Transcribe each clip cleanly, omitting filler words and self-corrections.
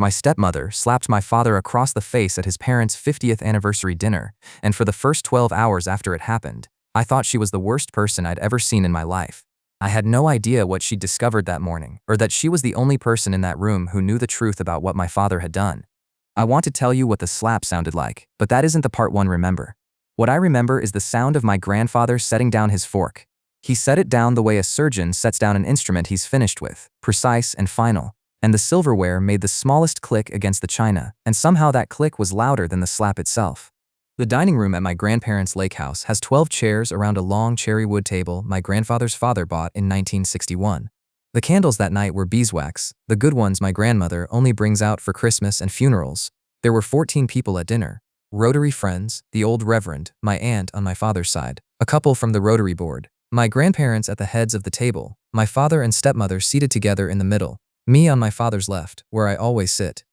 My stepmother slapped my father across the face at his parents' 50th anniversary dinner, and for the first 12 hours after it happened, I thought she was the worst person I'd ever seen in my life. I had no idea what she'd discovered that morning, or that she was the only person in that room who knew the truth about what my father had done. I want to tell you what the slap sounded like, but that isn't the part one remember. What I remember is the sound of my grandfather setting down his fork. He set it down the way a surgeon sets down an instrument he's finished with, precise and final. And the silverware made the smallest click against the china, and somehow that click was louder than the slap itself. The dining room at my grandparents' lake house has 12 chairs around a long cherry wood table my grandfather's father bought in 1961. The candles that night were beeswax, the good ones my grandmother only brings out for Christmas and funerals. There were 14 people at dinner. Rotary friends, the old reverend, my aunt on my father's side, a couple from the Rotary board, my grandparents at the heads of the table, my father and stepmother seated together in the middle, me on my father's left, where I always sit.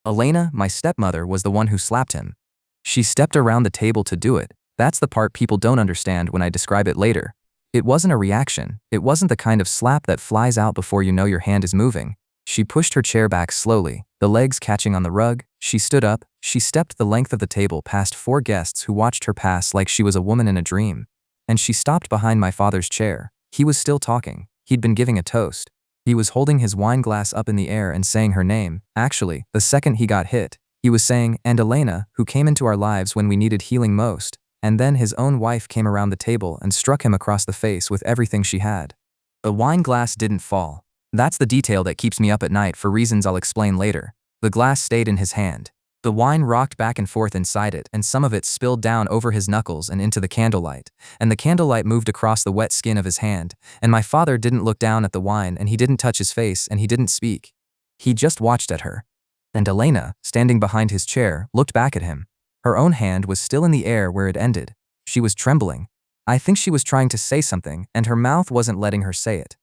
Elena, my stepmother, was the one who slapped him. She stepped around the table to do it. That's the part people don't understand when I describe it later. It wasn't a reaction. It wasn't the kind of slap that flies out before you know your hand is moving. She pushed her chair back slowly, the legs catching on the rug. She stood up. She stepped the length of the table past 4 guests who watched her pass like she was a woman in a dream. And she stopped behind my father's chair. He was still talking. He'd been giving a toast. He was holding his wine glass up in the air and saying her name. Actually, the second he got hit, he was saying, "And Elena, who came into our lives when we needed healing most." And then his own wife came around the table and struck him across the face with everything she had. The wine glass didn't fall. That's the detail that keeps me up at night for reasons I'll explain later. The glass stayed in his hand. The wine rocked back and forth inside it, and some of it spilled down over his knuckles and into the candlelight, and the candlelight moved across the wet skin of his hand, and my father didn't look down at the wine, and he didn't touch his face, and he didn't speak. He just watched at her. And Elena, standing behind his chair, looked back at him. Her own hand was still in the air where it ended. She was trembling. I think she was trying to say something, and her mouth wasn't letting her say it.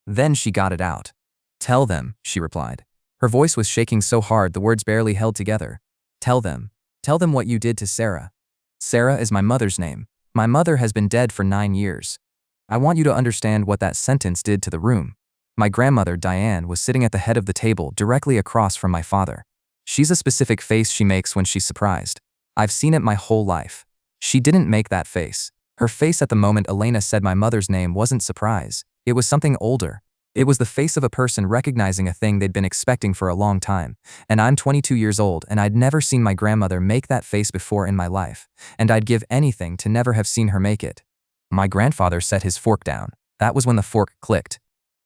Then she got it out. "Tell them," she replied. Her voice was shaking so hard the words barely held together. Tell them what you did to Sarah. Sarah is my mother's name. My mother has been dead for 9 years. I want you to understand what that sentence did to the room. My grandmother, Diane, was sitting at the head of the table directly across from my father. She's a specific face she makes when she's surprised. I've seen it my whole life. She didn't make that face. Her face at the moment Elena said my mother's name wasn't surprise. It was something older. It was the face of a person recognizing a thing they'd been expecting for a long time. And I'm 22 years old, and I'd never seen my grandmother make that face before in my life, and I'd give anything to never have seen her make it. My grandfather set his fork down. That was when the fork clicked.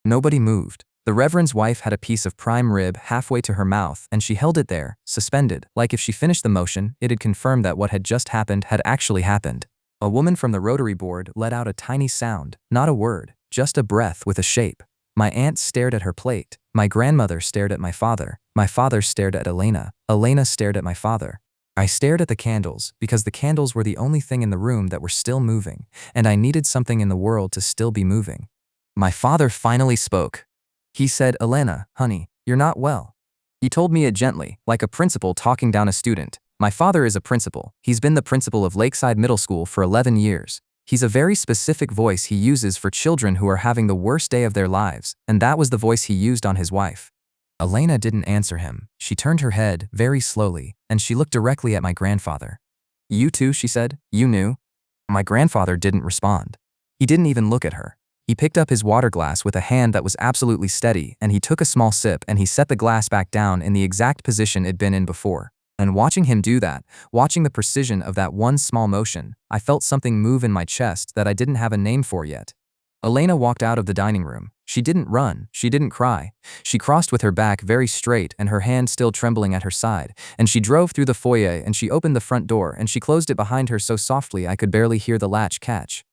Nobody moved. The Reverend's wife had a piece of prime rib halfway to her mouth, and she held it there, suspended, like if she finished the motion, it had confirmed that what had just happened had actually happened. A woman from the Rotary board let out a tiny sound, not a word, just a breath with a shape. My aunt stared at her plate. My grandmother stared at my father. My father stared at Elena. Elena stared at my father. I stared at the candles because the candles were the only thing in the room that were still moving, and I needed something in the world to still be moving. My father finally spoke. He said, "Elena, honey, you're not well." He told me it gently, like a principal talking down a student. My father is a principal. He's been the principal of Lakeside Middle School for 11 years. He's a very specific voice he uses for children who are having the worst day of their lives, and that was the voice he used on his wife. Elena didn't answer him. She turned her head, very slowly, and she looked directly at my grandfather. "You too," she said. "You knew?" My grandfather didn't respond. He didn't even look at her. He picked up his water glass with a hand that was absolutely steady, and he took a small sip and he set the glass back down in the exact position it'd been in before. And watching him do that, watching the precision of that one small motion, I felt something move in my chest that I didn't have a name for yet. Elena walked out of the dining room. She didn't run. She didn't cry. She crossed with her back very straight and her hand still trembling at her side, and she drove through the foyer and she opened the front door and she closed it behind her so softly I could barely hear the latch catch.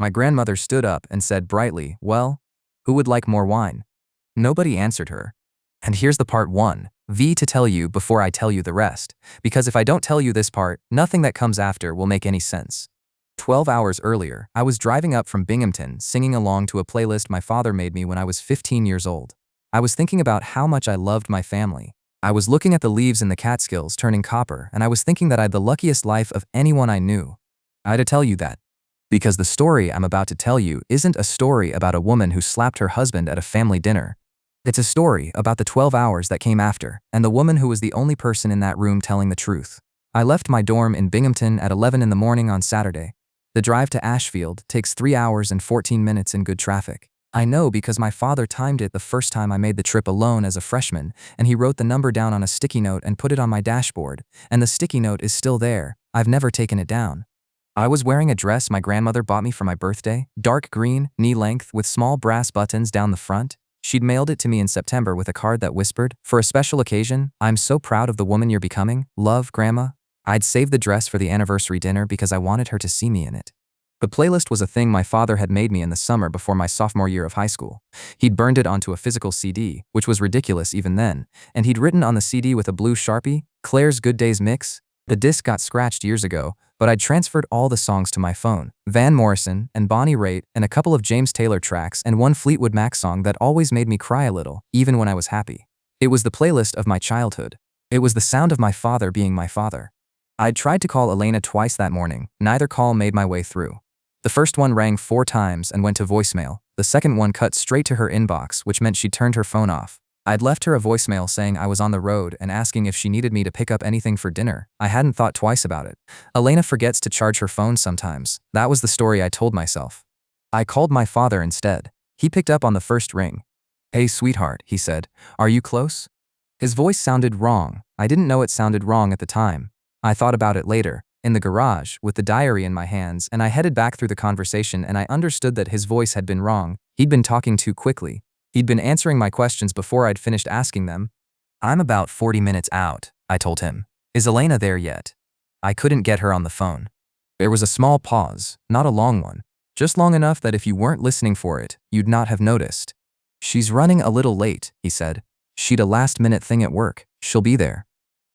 My grandmother stood up and said brightly, "Well, who would like more wine?" Nobody answered her. And here's the part 1, to tell you before I tell you the rest, because if I don't tell you this part, nothing that comes after will make any sense. 12 hours earlier, I was driving up from Binghamton singing along to a playlist my father made me when I was 15 years old. I was thinking about how much I loved my family. I was looking at the leaves in the Catskills turning copper, and I was thinking that I had the luckiest life of anyone I knew. I had to tell you that, because the story I'm about to tell you isn't a story about a woman who slapped her husband at a family dinner. It's a story about the 12 hours that came after, and the woman who was the only person in that room telling the truth. I left my dorm in Binghamton at 11 in the morning on Saturday. The drive to Ashfield takes 3 hours and 14 minutes in good traffic. I know because my father timed it the first time I made the trip alone as a freshman, and he wrote the number down on a sticky note and put it on my dashboard, and the sticky note is still there. I've never taken it down. I was wearing a dress my grandmother bought me for my birthday, dark green, knee-length, with small brass buttons down the front. She'd mailed it to me in September with a card that whispered, "For a special occasion, I'm so proud of the woman you're becoming. Love, Grandma." I'd saved the dress for the anniversary dinner because I wanted her to see me in it. The playlist was a thing my father had made me in the summer before my sophomore year of high school. He'd burned it onto a physical CD, which was ridiculous even then, and he'd written on the CD with a blue Sharpie, "Claire's Good Days Mix." The disc got scratched years ago, but I'd transferred all the songs to my phone. Van Morrison and Bonnie Raitt and a couple of James Taylor tracks and one Fleetwood Mac song that always made me cry a little, even when I was happy. It was the playlist of my childhood. It was the sound of my father being my father. I'd tried to call Elena twice that morning. Neither call made my way through. The first one rang 4 times and went to voicemail. The second one cut straight to her inbox, which meant she'd turned her phone off. I'd left her a voicemail saying I was on the road and asking if she needed me to pick up anything for dinner. I hadn't thought twice about it. Elena forgets to charge her phone sometimes. That was the story I told myself. I called my father instead. He picked up on the first ring. "Hey, sweetheart," he said. "Are you close?" His voice sounded wrong. I didn't know it sounded wrong at the time. I thought about it later, in the garage, with the diary in my hands, and I headed back through the conversation and I understood that his voice had been wrong. He'd been talking too quickly. He'd been answering my questions before I'd finished asking them. "I'm about 40 minutes out," I told him. "Is Elena there yet?" I couldn't get her on the phone. There was a small pause, not a long one, just long enough that if you weren't listening for it, you'd not have noticed. "She's running a little late," he said. "She'd a last-minute thing at work. She'll be there."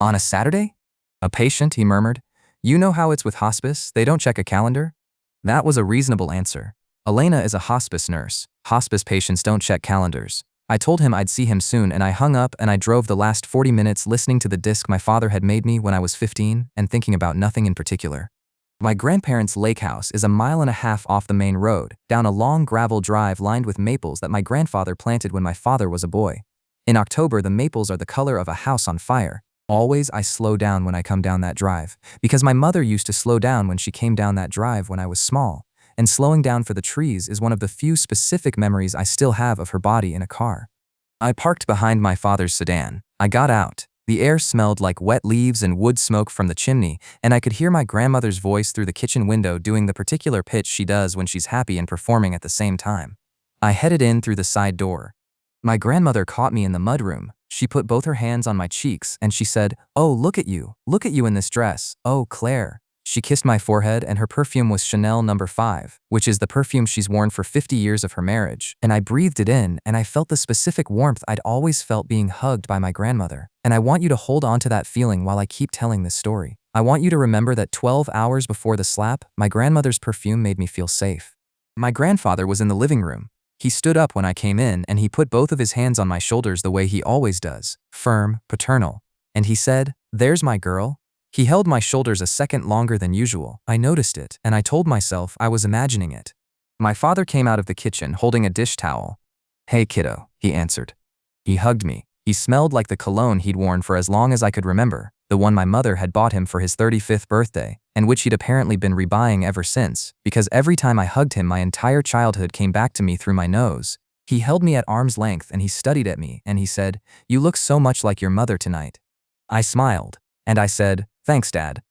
"On a Saturday?" "A patient," he murmured. "You know how it's with hospice, they don't check a calendar?" That was a reasonable answer. Elena is a hospice nurse. Hospice patients don't check calendars. I told him I'd see him soon and I hung up and I drove the last 40 minutes listening to the disc my father had made me when I was 15 and thinking about nothing in particular. My grandparents' lake house is a 1.5 miles off the main road, down a long gravel drive lined with maples that my grandfather planted when my father was a boy. In October, the maples are the color of a house on fire. Always I slow down when I come down that drive, because my mother used to slow down when she came down that drive when I was small, and slowing down for the trees is one of the few specific memories I still have of her body in a car. I parked behind my father's sedan. I got out. The air smelled like wet leaves and wood smoke from the chimney, and I could hear my grandmother's voice through the kitchen window doing the particular pitch she does when she's happy and performing at the same time. I headed in through the side door. My grandmother caught me in the mudroom. She put both her hands on my cheeks and she said, "Oh, look at you in this dress. Oh, Claire." She kissed my forehead and her perfume was Chanel No. 5, which is the perfume she's worn for 50 years of her marriage, and I breathed it in and I felt the specific warmth I'd always felt being hugged by my grandmother. And I want you to hold on to that feeling while I keep telling this story. I want you to remember that 12 hours before the slap, my grandmother's perfume made me feel safe. My grandfather was in the living room. He stood up when I came in and he put both of his hands on my shoulders the way he always does, firm, paternal. And he said, "There's my girl." He held my shoulders a second longer than usual. I noticed it, and I told myself I was imagining it. My father came out of the kitchen holding a dish towel. "Hey, kiddo," he answered. He hugged me. He smelled like the cologne he'd worn for as long as I could remember, the one my mother had bought him for his 35th birthday, and which he'd apparently been rebuying ever since, because every time I hugged him my entire childhood came back to me through my nose. He held me at arm's length and he studied at me, and he said, "You look so much like your mother tonight." I smiled, and I said, "Thanks, Dad."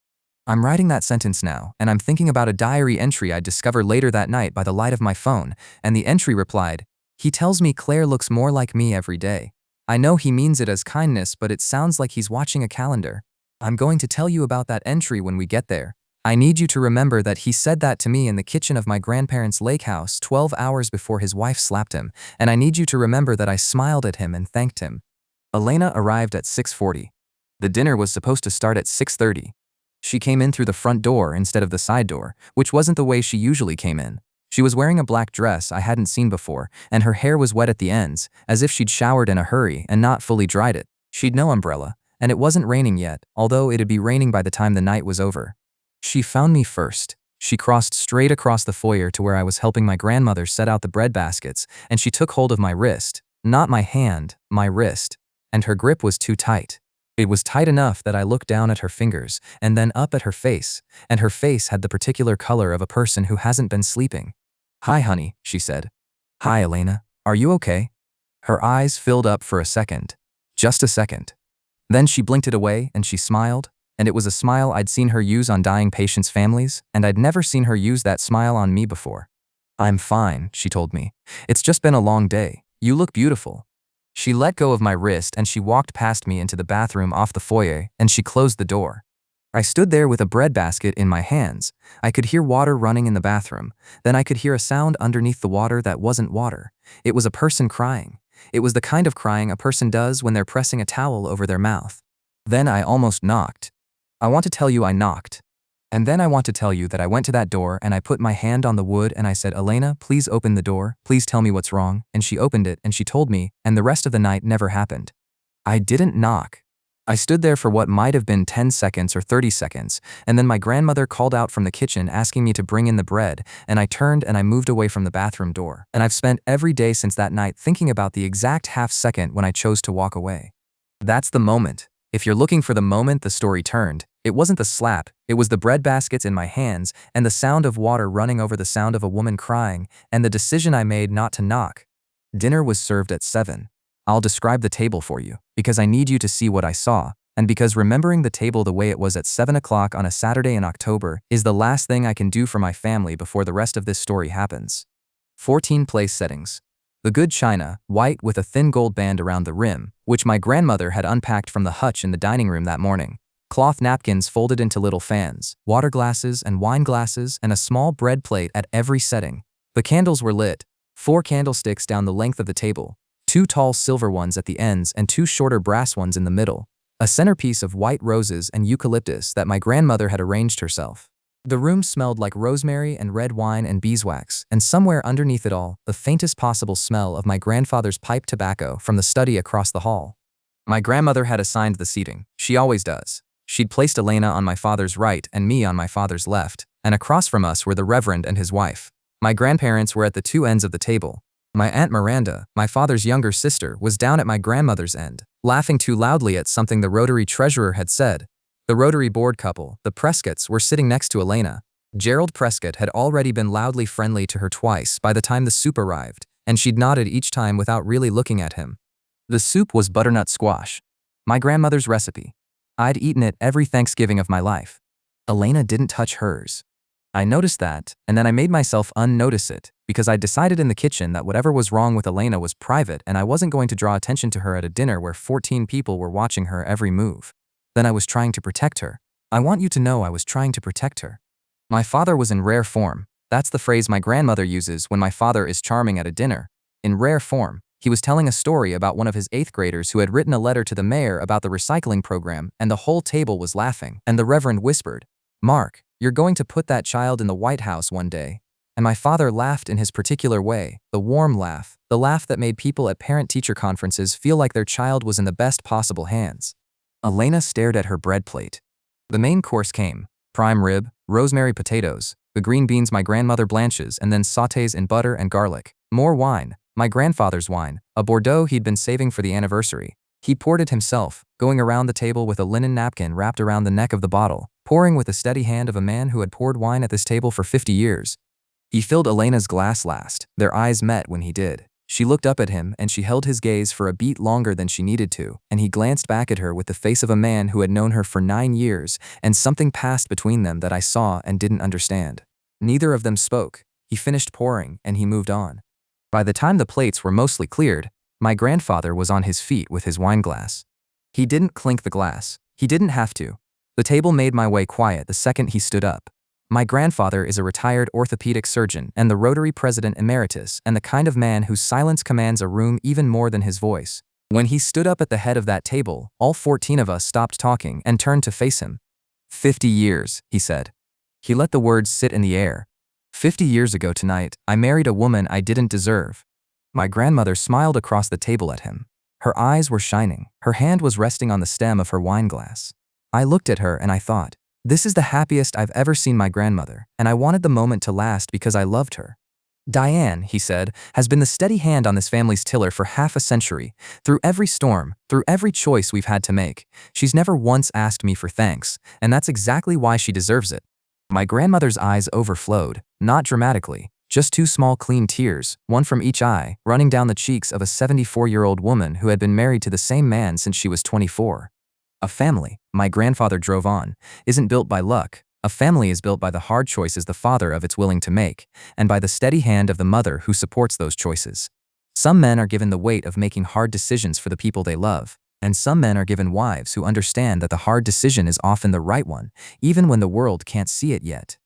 I'm writing that sentence now, and I'm thinking about a diary entry I'd discover later that night by the light of my phone, and the entry replied, "He tells me Claire looks more like me every day. I know he means it as kindness, but it sounds like he's watching a calendar." I'm going to tell you about that entry when we get there. I need you to remember that he said that to me in the kitchen of my grandparents' lake house 12 hours before his wife slapped him, and I need you to remember that I smiled at him and thanked him. Elena arrived at 6:40. The dinner was supposed to start at 6:30. She came in through the front door instead of the side door, which wasn't the way she usually came in. She was wearing a black dress I hadn't seen before, and her hair was wet at the ends, as if she'd showered in a hurry and not fully dried it. She'd no umbrella, and it wasn't raining yet, although it'd be raining by the time the night was over. She found me first. She crossed straight across the foyer to where I was helping my grandmother set out the bread baskets, and she took hold of my wrist. Not my hand, my wrist. And her grip was too tight. It was tight enough that I looked down at her fingers and then up at her face, and her face had the particular color of a person who hasn't been sleeping. "Hi, honey," she said. "Hi, Elena. Are you okay?" Her eyes filled up for a second. Just a second. Then she blinked it away and she smiled, and it was a smile I'd seen her use on dying patients' families, and I'd never seen her use that smile on me before. "I'm fine," she told me. "It's just been a long day. You look beautiful." She let go of my wrist and she walked past me into the bathroom off the foyer, and she closed the door. I stood there with a breadbasket in my hands. I could hear water running in the bathroom. Then I could hear a sound underneath the water that wasn't water. It was a person crying. It was the kind of crying a person does when they're pressing a towel over their mouth. Then I almost knocked. I want to tell you I knocked. And then I want to tell you that I went to that door and I put my hand on the wood and I said, "Elena, please open the door. Please tell me what's wrong." And she opened it and she told me, and the rest of the night never happened. I didn't knock. I stood there for what might have been 10 seconds or 30 seconds, and then my grandmother called out from the kitchen asking me to bring in the bread, and I turned and I moved away from the bathroom door. And I've spent every day since that night thinking about the exact half second when I chose to walk away. That's the moment. If you're looking for the moment the story turned, it wasn't the slap, it was the bread baskets in my hands, and the sound of water running over the sound of a woman crying, and the decision I made not to knock. Dinner was served at 7. I'll describe the table for you, because I need you to see what I saw, and because remembering the table the way it was at 7 o'clock on a Saturday in October is the last thing I can do for my family before the rest of this story happens. 14 place settings. The good china, white with a thin gold band around the rim, which my grandmother had unpacked from the hutch in the dining room that morning. Cloth napkins folded into little fans, water glasses and wine glasses, and a small bread plate at every setting. The candles were lit, 4 candlesticks down the length of the table, 2 tall silver ones at the ends and 2 shorter brass ones in the middle. A centerpiece of white roses and eucalyptus that my grandmother had arranged herself. The room smelled like rosemary and red wine and beeswax, and somewhere underneath it all, the faintest possible smell of my grandfather's pipe tobacco from the study across the hall. My grandmother had assigned the seating. She always does. She'd placed Elena on my father's right and me on my father's left, and across from us were the Reverend and his wife. My grandparents were at the 2 ends of the table. My Aunt Miranda, my father's younger sister, was down at my grandmother's end, laughing too loudly at something the Rotary treasurer had said. The Rotary board couple, the Prescotts, were sitting next to Elena. Gerald Prescott had already been loudly friendly to her twice by the time the soup arrived, and she'd nodded each time without really looking at him. The soup was butternut squash. My grandmother's recipe. I'd eaten it every Thanksgiving of my life. Elena didn't touch hers. I noticed that, and then I made myself unnotice it, because I'd decided in the kitchen that whatever was wrong with Elena was private and I wasn't going to draw attention to her at a dinner where 14 people were watching her every move. Then I was trying to protect her. I want you to know I was trying to protect her. My father was in rare form. That's the phrase my grandmother uses when my father is charming at a dinner. In rare form. He was telling a story about one of his 8th graders who had written a letter to the mayor about the recycling program, and the whole table was laughing, and the Reverend whispered, "Mark, you're going to put that child in the White House one day." And my father laughed in his particular way, the warm laugh, the laugh that made people at parent-teacher conferences feel like their child was in the best possible hands. Elena stared at her bread plate. The main course came: prime rib, rosemary potatoes, the green beans my grandmother blanches and then sautés in butter and garlic, more wine, my grandfather's wine, a Bordeaux he'd been saving for the anniversary. He poured it himself, going around the table with a linen napkin wrapped around the neck of the bottle, pouring with the steady hand of a man who had poured wine at this table for 50 years. He filled Elena's glass last. Their eyes met when he did. She looked up at him and she held his gaze for a beat longer than she needed to, and he glanced back at her with the face of a man who had known her for 9 years, and something passed between them that I saw and didn't understand. Neither of them spoke. He finished pouring and he moved on. By the time the plates were mostly cleared, my grandfather was on his feet with his wine glass. He didn't clink the glass. He didn't have to. The table made my way quiet the second he stood up. My grandfather is a retired orthopedic surgeon and the Rotary president emeritus and the kind of man whose silence commands a room even more than his voice. When he stood up at the head of that table, all 14 of us stopped talking and turned to face him. 50 years, he said. He let the words sit in the air. 50 years ago tonight, I married a woman I didn't deserve. My grandmother smiled across the table at him. Her eyes were shining. Her hand was resting on the stem of her wine glass. I looked at her and I thought, this is the happiest I've ever seen my grandmother, and I wanted the moment to last because I loved her. Diane, he said, has been the steady hand on this family's tiller for half a century. Through every storm, through every choice we've had to make, she's never once asked me for thanks, and that's exactly why she deserves it. My grandmother's eyes overflowed, not dramatically, just two small clean tears, one from each eye, running down the cheeks of a 74-year-old woman who had been married to the same man since she was 24. A family, my grandfather drove on, isn't built by luck. A family is built by the hard choices the father of it's willing to make, and by the steady hand of the mother who supports those choices. Some men are given the weight of making hard decisions for the people they love, and some men are given wives who understand that the hard decision is often the right one, even when the world can't see it yet.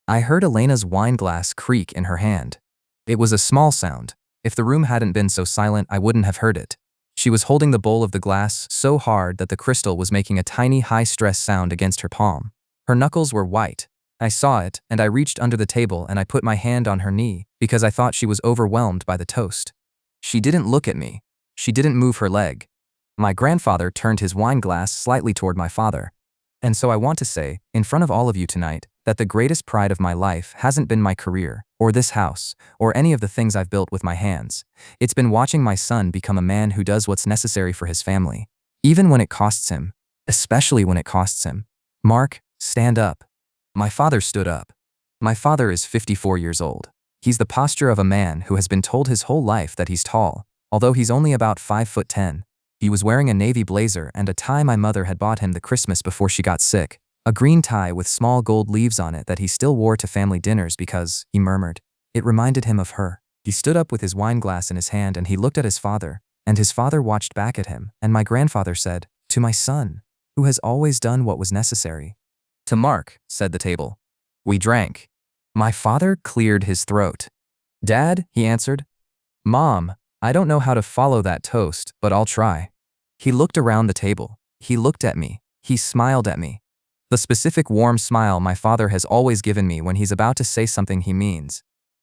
I heard Elena's wine glass creak in her hand. It was a small sound. If the room hadn't been so silent, I wouldn't have heard it. She was holding the bowl of the glass so hard that the crystal was making a tiny high-stress sound against her palm. Her knuckles were white. I saw it, and I reached under the table and I put my hand on her knee because I thought she was overwhelmed by the toast. She didn't look at me. She didn't move her leg. My grandfather turned his wine glass slightly toward my father. And so I want to say, in front of all of you tonight, that the greatest pride of my life hasn't been my career, or this house, or any of the things I've built with my hands. It's been watching my son become a man who does what's necessary for his family, even when it costs him, especially when it costs him. Mark, stand up. My father stood up. My father is 54 years old. He's the posture of a man who has been told his whole life that he's tall, although he's only about 5'10". He was wearing a navy blazer and a tie my mother had bought him the Christmas before she got sick, a green tie with small gold leaves on it that he still wore to family dinners because, he murmured, it reminded him of her. He stood up with his wine glass in his hand and he looked at his father, and his father watched back at him, and my grandfather said, to my son, who has always done what was necessary. To Mark, said the table. We drank. My father cleared his throat. Dad, he answered. Mom, I don't know how to follow that toast, but I'll try. He looked around the table. He looked at me. He smiled at me. The specific warm smile my father has always given me when he's about to say something he means.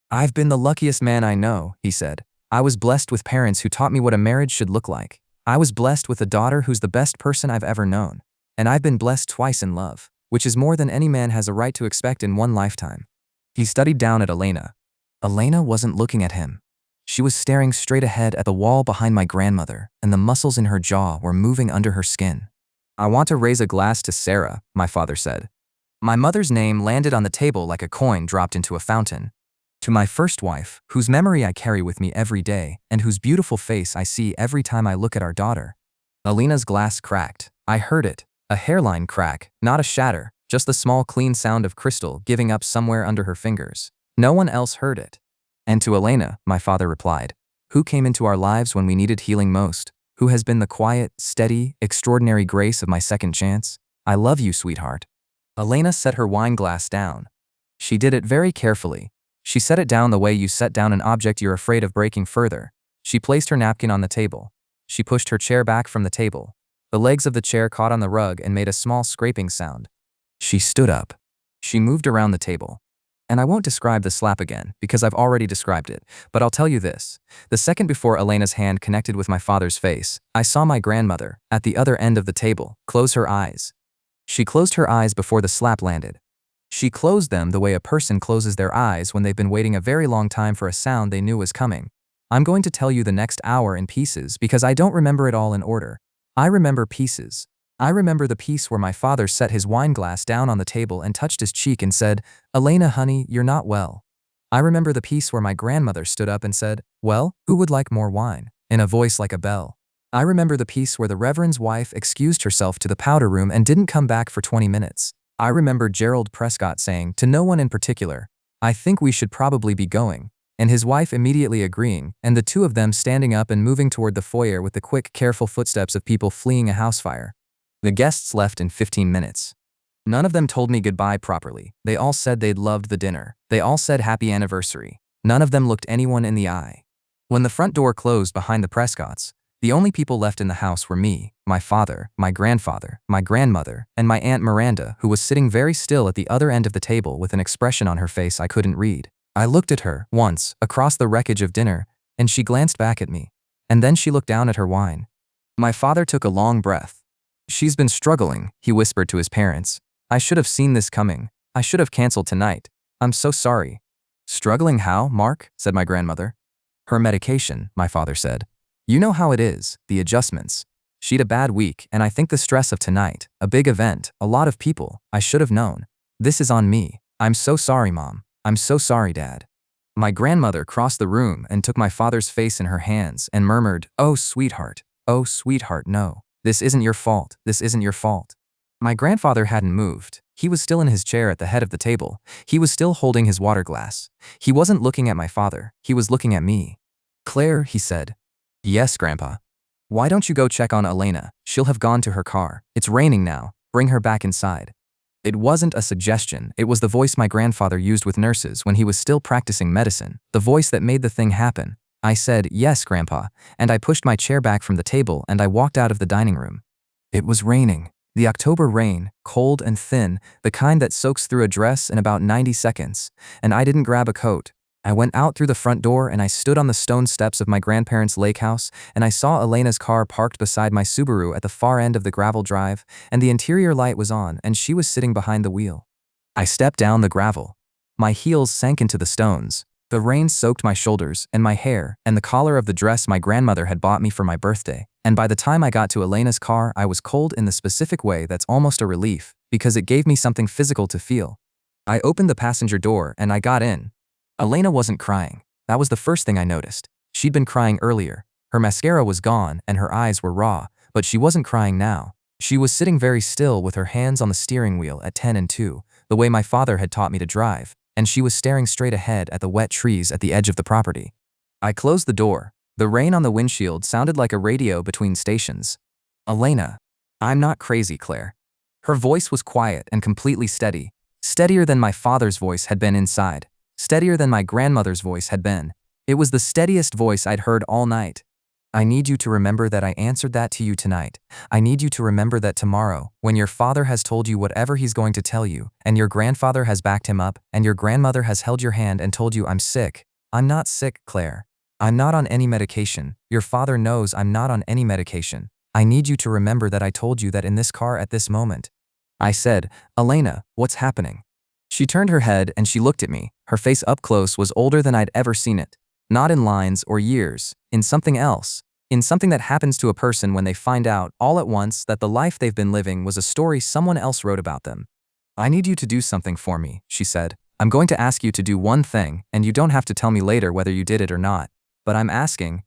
I've been the luckiest man I know, he said. I was blessed with parents who taught me what a marriage should look like. I was blessed with a daughter who's the best person I've ever known. And I've been blessed twice in love, which is more than any man has a right to expect in one lifetime. He studied down at Elena. Elena wasn't looking at him. She was staring straight ahead at the wall behind my grandmother, and the muscles in her jaw were moving under her skin. I want to raise a glass to Sarah, my father said. My mother's name landed on the table like a coin dropped into a fountain. To my first wife, whose memory I carry with me every day, and whose beautiful face I see every time I look at our daughter. Elena's glass cracked. I heard it. A hairline crack, not a shatter, just the small clean sound of crystal giving up somewhere under her fingers. No one else heard it. And to Elena, my father replied, who came into our lives when we needed healing most, who has been the quiet, steady, extraordinary grace of my second chance. I love you, sweetheart. Elena set her wine glass down. She did it very carefully. She set it down the way you set down an object you're afraid of breaking further. She placed her napkin on the table. She pushed her chair back from the table. The legs of the chair caught on the rug and made a small scraping sound. She stood up. She moved around the table. And I won't describe the slap again, because I've already described it, but I'll tell you this. The second before Elena's hand connected with my father's face, I saw my grandmother, at the other end of the table, close her eyes. She closed her eyes before the slap landed. She closed them the way a person closes their eyes when they've been waiting a very long time for a sound they knew was coming. I'm going to tell you the next hour in pieces because I don't remember it all in order. I remember pieces. I remember the piece where my father set his wine glass down on the table and touched his cheek and said, Elena, honey, you're not well. I remember the piece where my grandmother stood up and said, well, who would like more wine? In a voice like a bell. I remember the piece where the Reverend's wife excused herself to the powder room and didn't come back for 20 minutes. I remember Gerald Prescott saying, to no one in particular, I think we should probably be going, and his wife immediately agreeing, and the two of them standing up and moving toward the foyer with the quick, careful footsteps of people fleeing a house fire. The guests left in 15 minutes. None of them told me goodbye properly. They all said they'd loved the dinner. They all said happy anniversary. None of them looked anyone in the eye. When the front door closed behind the Prescotts, the only people left in the house were me, my father, my grandfather, my grandmother, and my Aunt Miranda, who was sitting very still at the other end of the table with an expression on her face I couldn't read. I looked at her, once, across the wreckage of dinner, and she glanced back at me. And then she looked down at her wine. My father took a long breath. She's been struggling, he whispered to his parents. I should have seen this coming. I should have canceled tonight. I'm so sorry. Struggling how, Mark? Said my grandmother. Her medication, my father said. You know how it is, the adjustments. She'd a bad week, and I think the stress of tonight, a big event, a lot of people, I should have known. This is on me. I'm so sorry, Mom. I'm so sorry, Dad. My grandmother crossed the room and took my father's face in her hands and murmured, oh, sweetheart, no. This isn't your fault, this isn't your fault. My grandfather hadn't moved. He was still in his chair at the head of the table. He was still holding his water glass. He wasn't looking at my father, he was looking at me. Claire, he said. Yes, Grandpa. Why don't you go check on Elena? She'll have gone to her car. It's raining now. Bring her back inside. It wasn't a suggestion, it was the voice my grandfather used with nurses when he was still practicing medicine, the voice that made the thing happen. I said, yes, Grandpa, and I pushed my chair back from the table and I walked out of the dining room. It was raining. The October rain, cold and thin, the kind that soaks through a dress in about 90 seconds, and I didn't grab a coat. I went out through the front door and I stood on the stone steps of my grandparents' lake house and I saw Elena's car parked beside my Subaru at the far end of the gravel drive, and the interior light was on and she was sitting behind the wheel. I stepped down the gravel. My heels sank into the stones. The rain soaked my shoulders and my hair and the collar of the dress my grandmother had bought me for my birthday, and by the time I got to Elena's car I was cold in the specific way that's almost a relief, because it gave me something physical to feel. I opened the passenger door and I got in. Elena wasn't crying. That was the first thing I noticed. She'd been crying earlier. Her mascara was gone and her eyes were raw, but she wasn't crying now. She was sitting very still with her hands on the steering wheel at 10 and 2, the way my father had taught me to drive, and she was staring straight ahead at the wet trees at the edge of the property. I closed the door. The rain on the windshield sounded like a radio between stations. Elena. I'm not crazy, Claire. Her voice was quiet and completely steady, steadier than my father's voice had been inside. Steadier than my grandmother's voice had been. It was the steadiest voice I'd heard all night. I need you to remember that I answered that to you tonight. I need you to remember that tomorrow, when your father has told you whatever he's going to tell you, and your grandfather has backed him up, and your grandmother has held your hand and told you I'm sick. I'm not sick, Claire. I'm not on any medication. Your father knows I'm not on any medication. I need you to remember that I told you that in this car at this moment. I said, Elena, what's happening? She turned her head and she looked at me. Her face up close was older than I'd ever seen it. Not in lines or years, in something else. In something that happens to a person when they find out, all at once, that the life they've been living was a story someone else wrote about them. I need you to do something for me, she said. I'm going to ask you to do one thing, and you don't have to tell me later whether you did it or not. But I'm asking.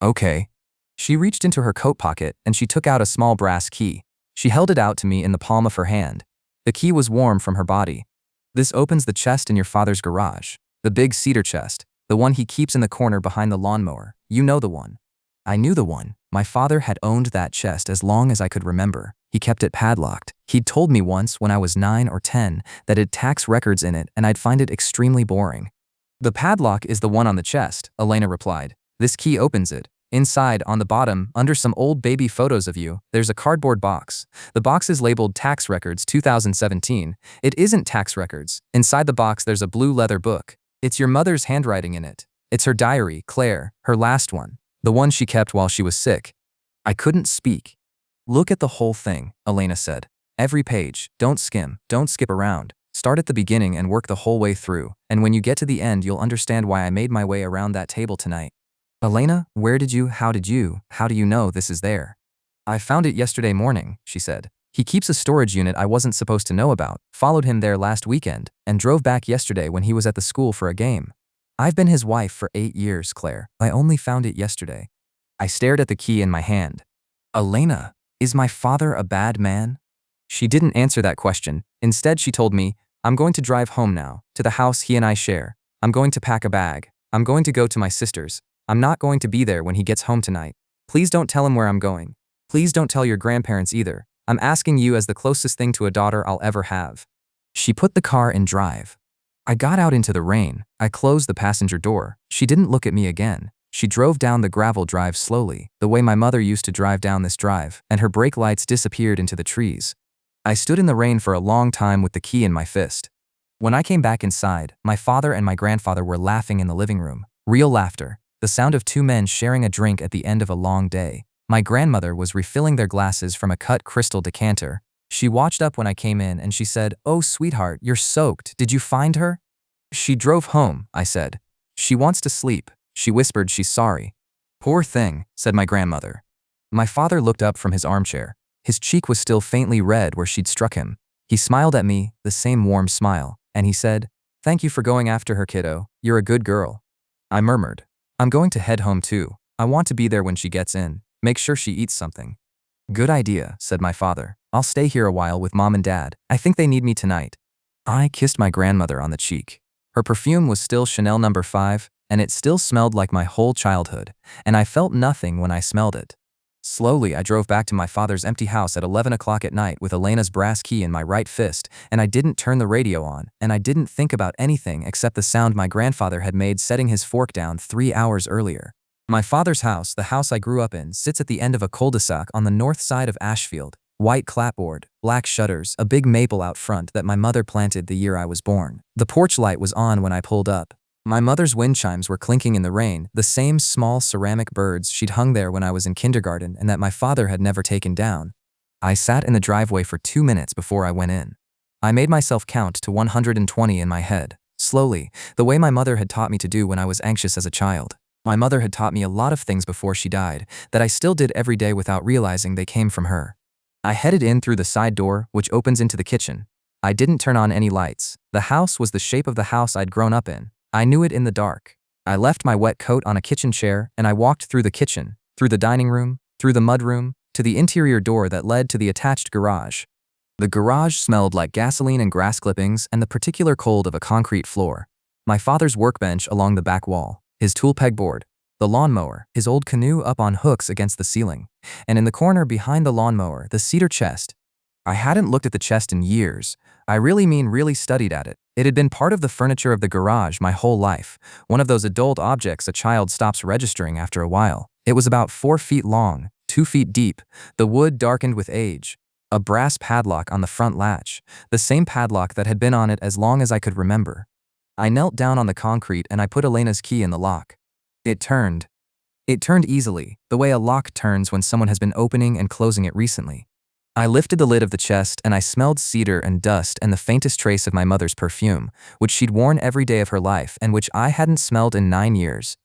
Okay. She reached into her coat pocket and she took out a small brass key. She held it out to me in the palm of her hand. The key was warm from her body. This opens the chest in your father's garage. The big cedar chest. The one he keeps in the corner behind the lawnmower. You know the one. I knew the one. My father had owned that chest as long as I could remember. He kept it padlocked. He'd told me once when I was 9 or 10 that it'd tax records in it and I'd find it extremely boring. The padlock is the one on the chest, Elena replied. This key opens it. Inside, on the bottom, under some old baby photos of you, there's a cardboard box. The box is labeled Tax Records 2017. It isn't tax records. Inside the box there's a blue leather book. It's your mother's handwriting in it. It's her diary, Claire, her last one. The one she kept while she was sick. I couldn't speak. Look at the whole thing, Elena said. Every page. Don't skim. Don't skip around. Start at the beginning and work the whole way through, and when you get to the end you'll understand why I made my way around that table tonight. Elena, how do you know this is there? I found it yesterday morning, she said. He keeps a storage unit I wasn't supposed to know about, followed him there last weekend, and drove back yesterday when he was at the school for a game. I've been his wife for 8 years, Claire. I only found it yesterday. I stared at the key in my hand. Elena, is my father a bad man? She didn't answer that question. Instead, she told me, I'm going to drive home now, to the house he and I share. I'm going to pack a bag. I'm going to go to my sister's. I'm not going to be there when he gets home tonight. Please don't tell him where I'm going. Please don't tell your grandparents either. I'm asking you as the closest thing to a daughter I'll ever have. She put the car in drive. I got out into the rain. I closed the passenger door. She didn't look at me again. She drove down the gravel drive slowly, the way my mother used to drive down this drive, and her brake lights disappeared into the trees. I stood in the rain for a long time with the key in my fist. When I came back inside, my father and my grandfather were laughing in the living room. Real laughter. The sound of 2 men sharing a drink at the end of a long day. My grandmother was refilling their glasses from a cut crystal decanter. She watched up when I came in and she said, "Oh, sweetheart, you're soaked. Did you find her?" She drove home, I said. She wants to sleep. She whispered she's sorry. Poor thing, said my grandmother. My father looked up from his armchair. His cheek was still faintly red where she'd struck him. He smiled at me, the same warm smile, and he said, "Thank you for going after her, kiddo. You're a good girl." I murmured, "I'm going to head home too. I want to be there when she gets in. Make sure she eats something." "Good idea," said my father. "I'll stay here a while with Mom and Dad. I think they need me tonight." I kissed my grandmother on the cheek. Her perfume was still Chanel No. 5, and it still smelled like my whole childhood, and I felt nothing when I smelled it. Slowly, I drove back to my father's empty house at 11 o'clock at night with Elena's brass key in my right fist, and I didn't turn the radio on, and I didn't think about anything except the sound my grandfather had made setting his fork down 3 hours earlier. My father's house, the house I grew up in, sits at the end of a cul-de-sac on the north side of Ashfield. White clapboard, black shutters, a big maple out front that my mother planted the year I was born. The porch light was on when I pulled up. My mother's wind chimes were clinking in the rain, the same small ceramic birds she'd hung there when I was in kindergarten and that my father had never taken down. I sat in the driveway for 2 minutes before I went in. I made myself count to 120 in my head, slowly, the way my mother had taught me to do when I was anxious as a child. My mother had taught me a lot of things before she died that I still did every day without realizing they came from her. I headed in through the side door, which opens into the kitchen. I didn't turn on any lights. The house was the shape of the house I'd grown up in. I knew it in the dark. I left my wet coat on a kitchen chair and I walked through the kitchen, through the dining room, through the mudroom, to the interior door that led to the attached garage. The garage smelled like gasoline and grass clippings and the particular cold of a concrete floor. My father's workbench along the back wall, his tool pegboard, the lawnmower, his old canoe up on hooks against the ceiling, and in the corner behind the lawnmower, the cedar chest. I hadn't looked at the chest in years. I really studied at it. It had been part of the furniture of the garage my whole life, one of those adult objects a child stops registering after a while. It was about 4 feet long, 2 feet deep, the wood darkened with age, a brass padlock on the front latch, the same padlock that had been on it as long as I could remember. I knelt down on the concrete and I put Elena's key in the lock. It turned. It turned easily, the way a lock turns when someone has been opening and closing it recently. I lifted the lid of the chest and I smelled cedar and dust and the faintest trace of my mother's perfume, which she'd worn every day of her life and which I hadn't smelled in 9 years.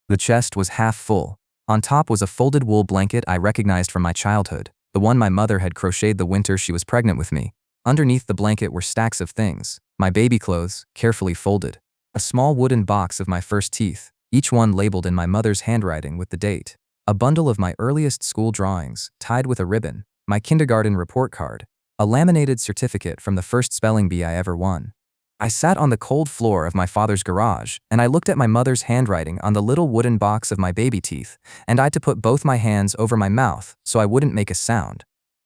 The chest was half full. On top was a folded wool blanket I recognized from my childhood, the one my mother had crocheted the winter she was pregnant with me. Underneath the blanket were stacks of things, my baby clothes, carefully folded. A small wooden box of my first teeth, each one labeled in my mother's handwriting with the date. A bundle of my earliest school drawings, tied with a ribbon, my kindergarten report card, a laminated certificate from the first spelling bee I ever won. I sat on the cold floor of my father's garage, and I looked at my mother's handwriting on the little wooden box of my baby teeth, and I had to put both my hands over my mouth so I wouldn't make a sound.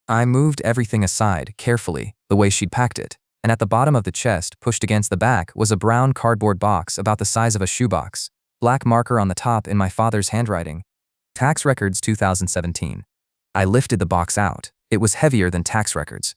I moved everything aside, carefully, the way she'd packed it, and at the bottom of the chest, pushed against the back, was a brown cardboard box about the size of a shoebox. Black marker on the top in my father's handwriting. Tax records 2017. I lifted the box out. It was heavier than tax records.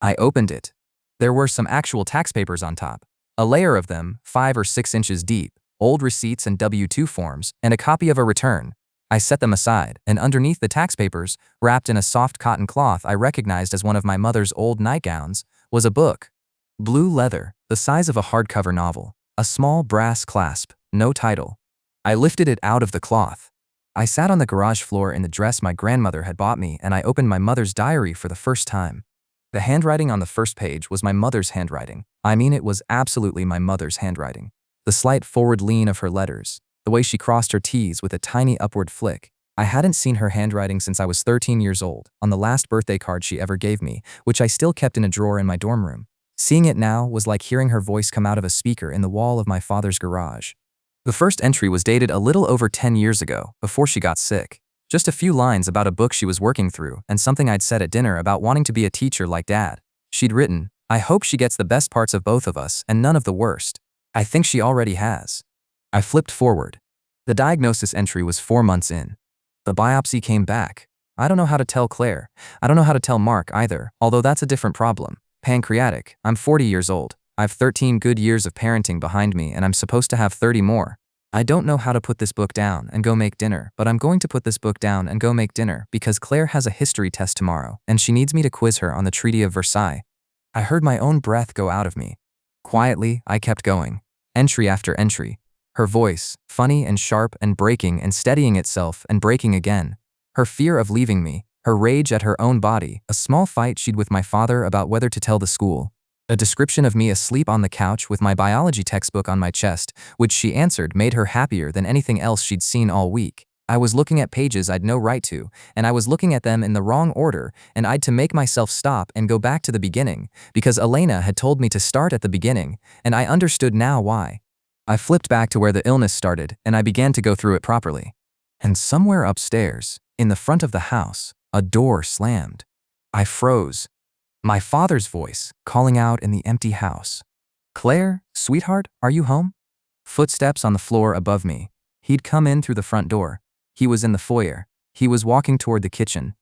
I opened it. There were some actual tax papers on top. A layer of them, 5 or 6 inches deep, old receipts and W-2 forms, and a copy of a return. I set them aside, and underneath the tax papers, wrapped in a soft cotton cloth I recognized as one of my mother's old nightgowns, was a book. Blue leather, the size of a hardcover novel. A small brass clasp, no title. I lifted it out of the cloth. I sat on the garage floor in the dress my grandmother had bought me and I opened my mother's diary for the first time. The handwriting on the first page was my mother's handwriting. I mean, it was absolutely my mother's handwriting. The slight forward lean of her letters, the way she crossed her T's with a tiny upward flick. I hadn't seen her handwriting since I was 13 years old, on the last birthday card she ever gave me, which I still kept in a drawer in my dorm room. Seeing it now was like hearing her voice come out of a speaker in the wall of my father's garage. The first entry was dated a little over 10 years ago, before she got sick. Just a few lines about a book she was working through and something I'd said at dinner about wanting to be a teacher like Dad. She'd written, "I hope she gets the best parts of both of us and none of the worst. I think she already has." I flipped forward. The diagnosis entry was 4 months in. The biopsy came back. I don't know how to tell Claire. I don't know how to tell Mark either, although that's a different problem. Pancreatic. I'm 40 years old. I've 13 good years of parenting behind me and I'm supposed to have 30 more. I don't know how to put this book down and go make dinner, but I'm going to put this book down and go make dinner because Claire has a history test tomorrow and she needs me to quiz her on the Treaty of Versailles. I heard my own breath go out of me. Quietly, I kept going. entry after entry. Her voice, funny and sharp and breaking and steadying itself and breaking again. Her fear of leaving me, her rage at her own body, a small fight she'd with my father about whether to tell the school. A description of me asleep on the couch with my biology textbook on my chest, which she answered made her happier than anything else she'd seen all week. I was looking at pages I'd no right to, and I was looking at them in the wrong order, and I'd to make myself stop and go back to the beginning, because Elena had told me to start at the beginning, and I understood now why. I flipped back to where the illness started, and I began to go through it properly. And somewhere upstairs, in the front of the house, a door slammed. I froze. My father's voice, calling out in the empty house. "Claire, sweetheart, are you home?" Footsteps on the floor above me. He'd come in through the front door. He was in the foyer. He was walking toward the kitchen.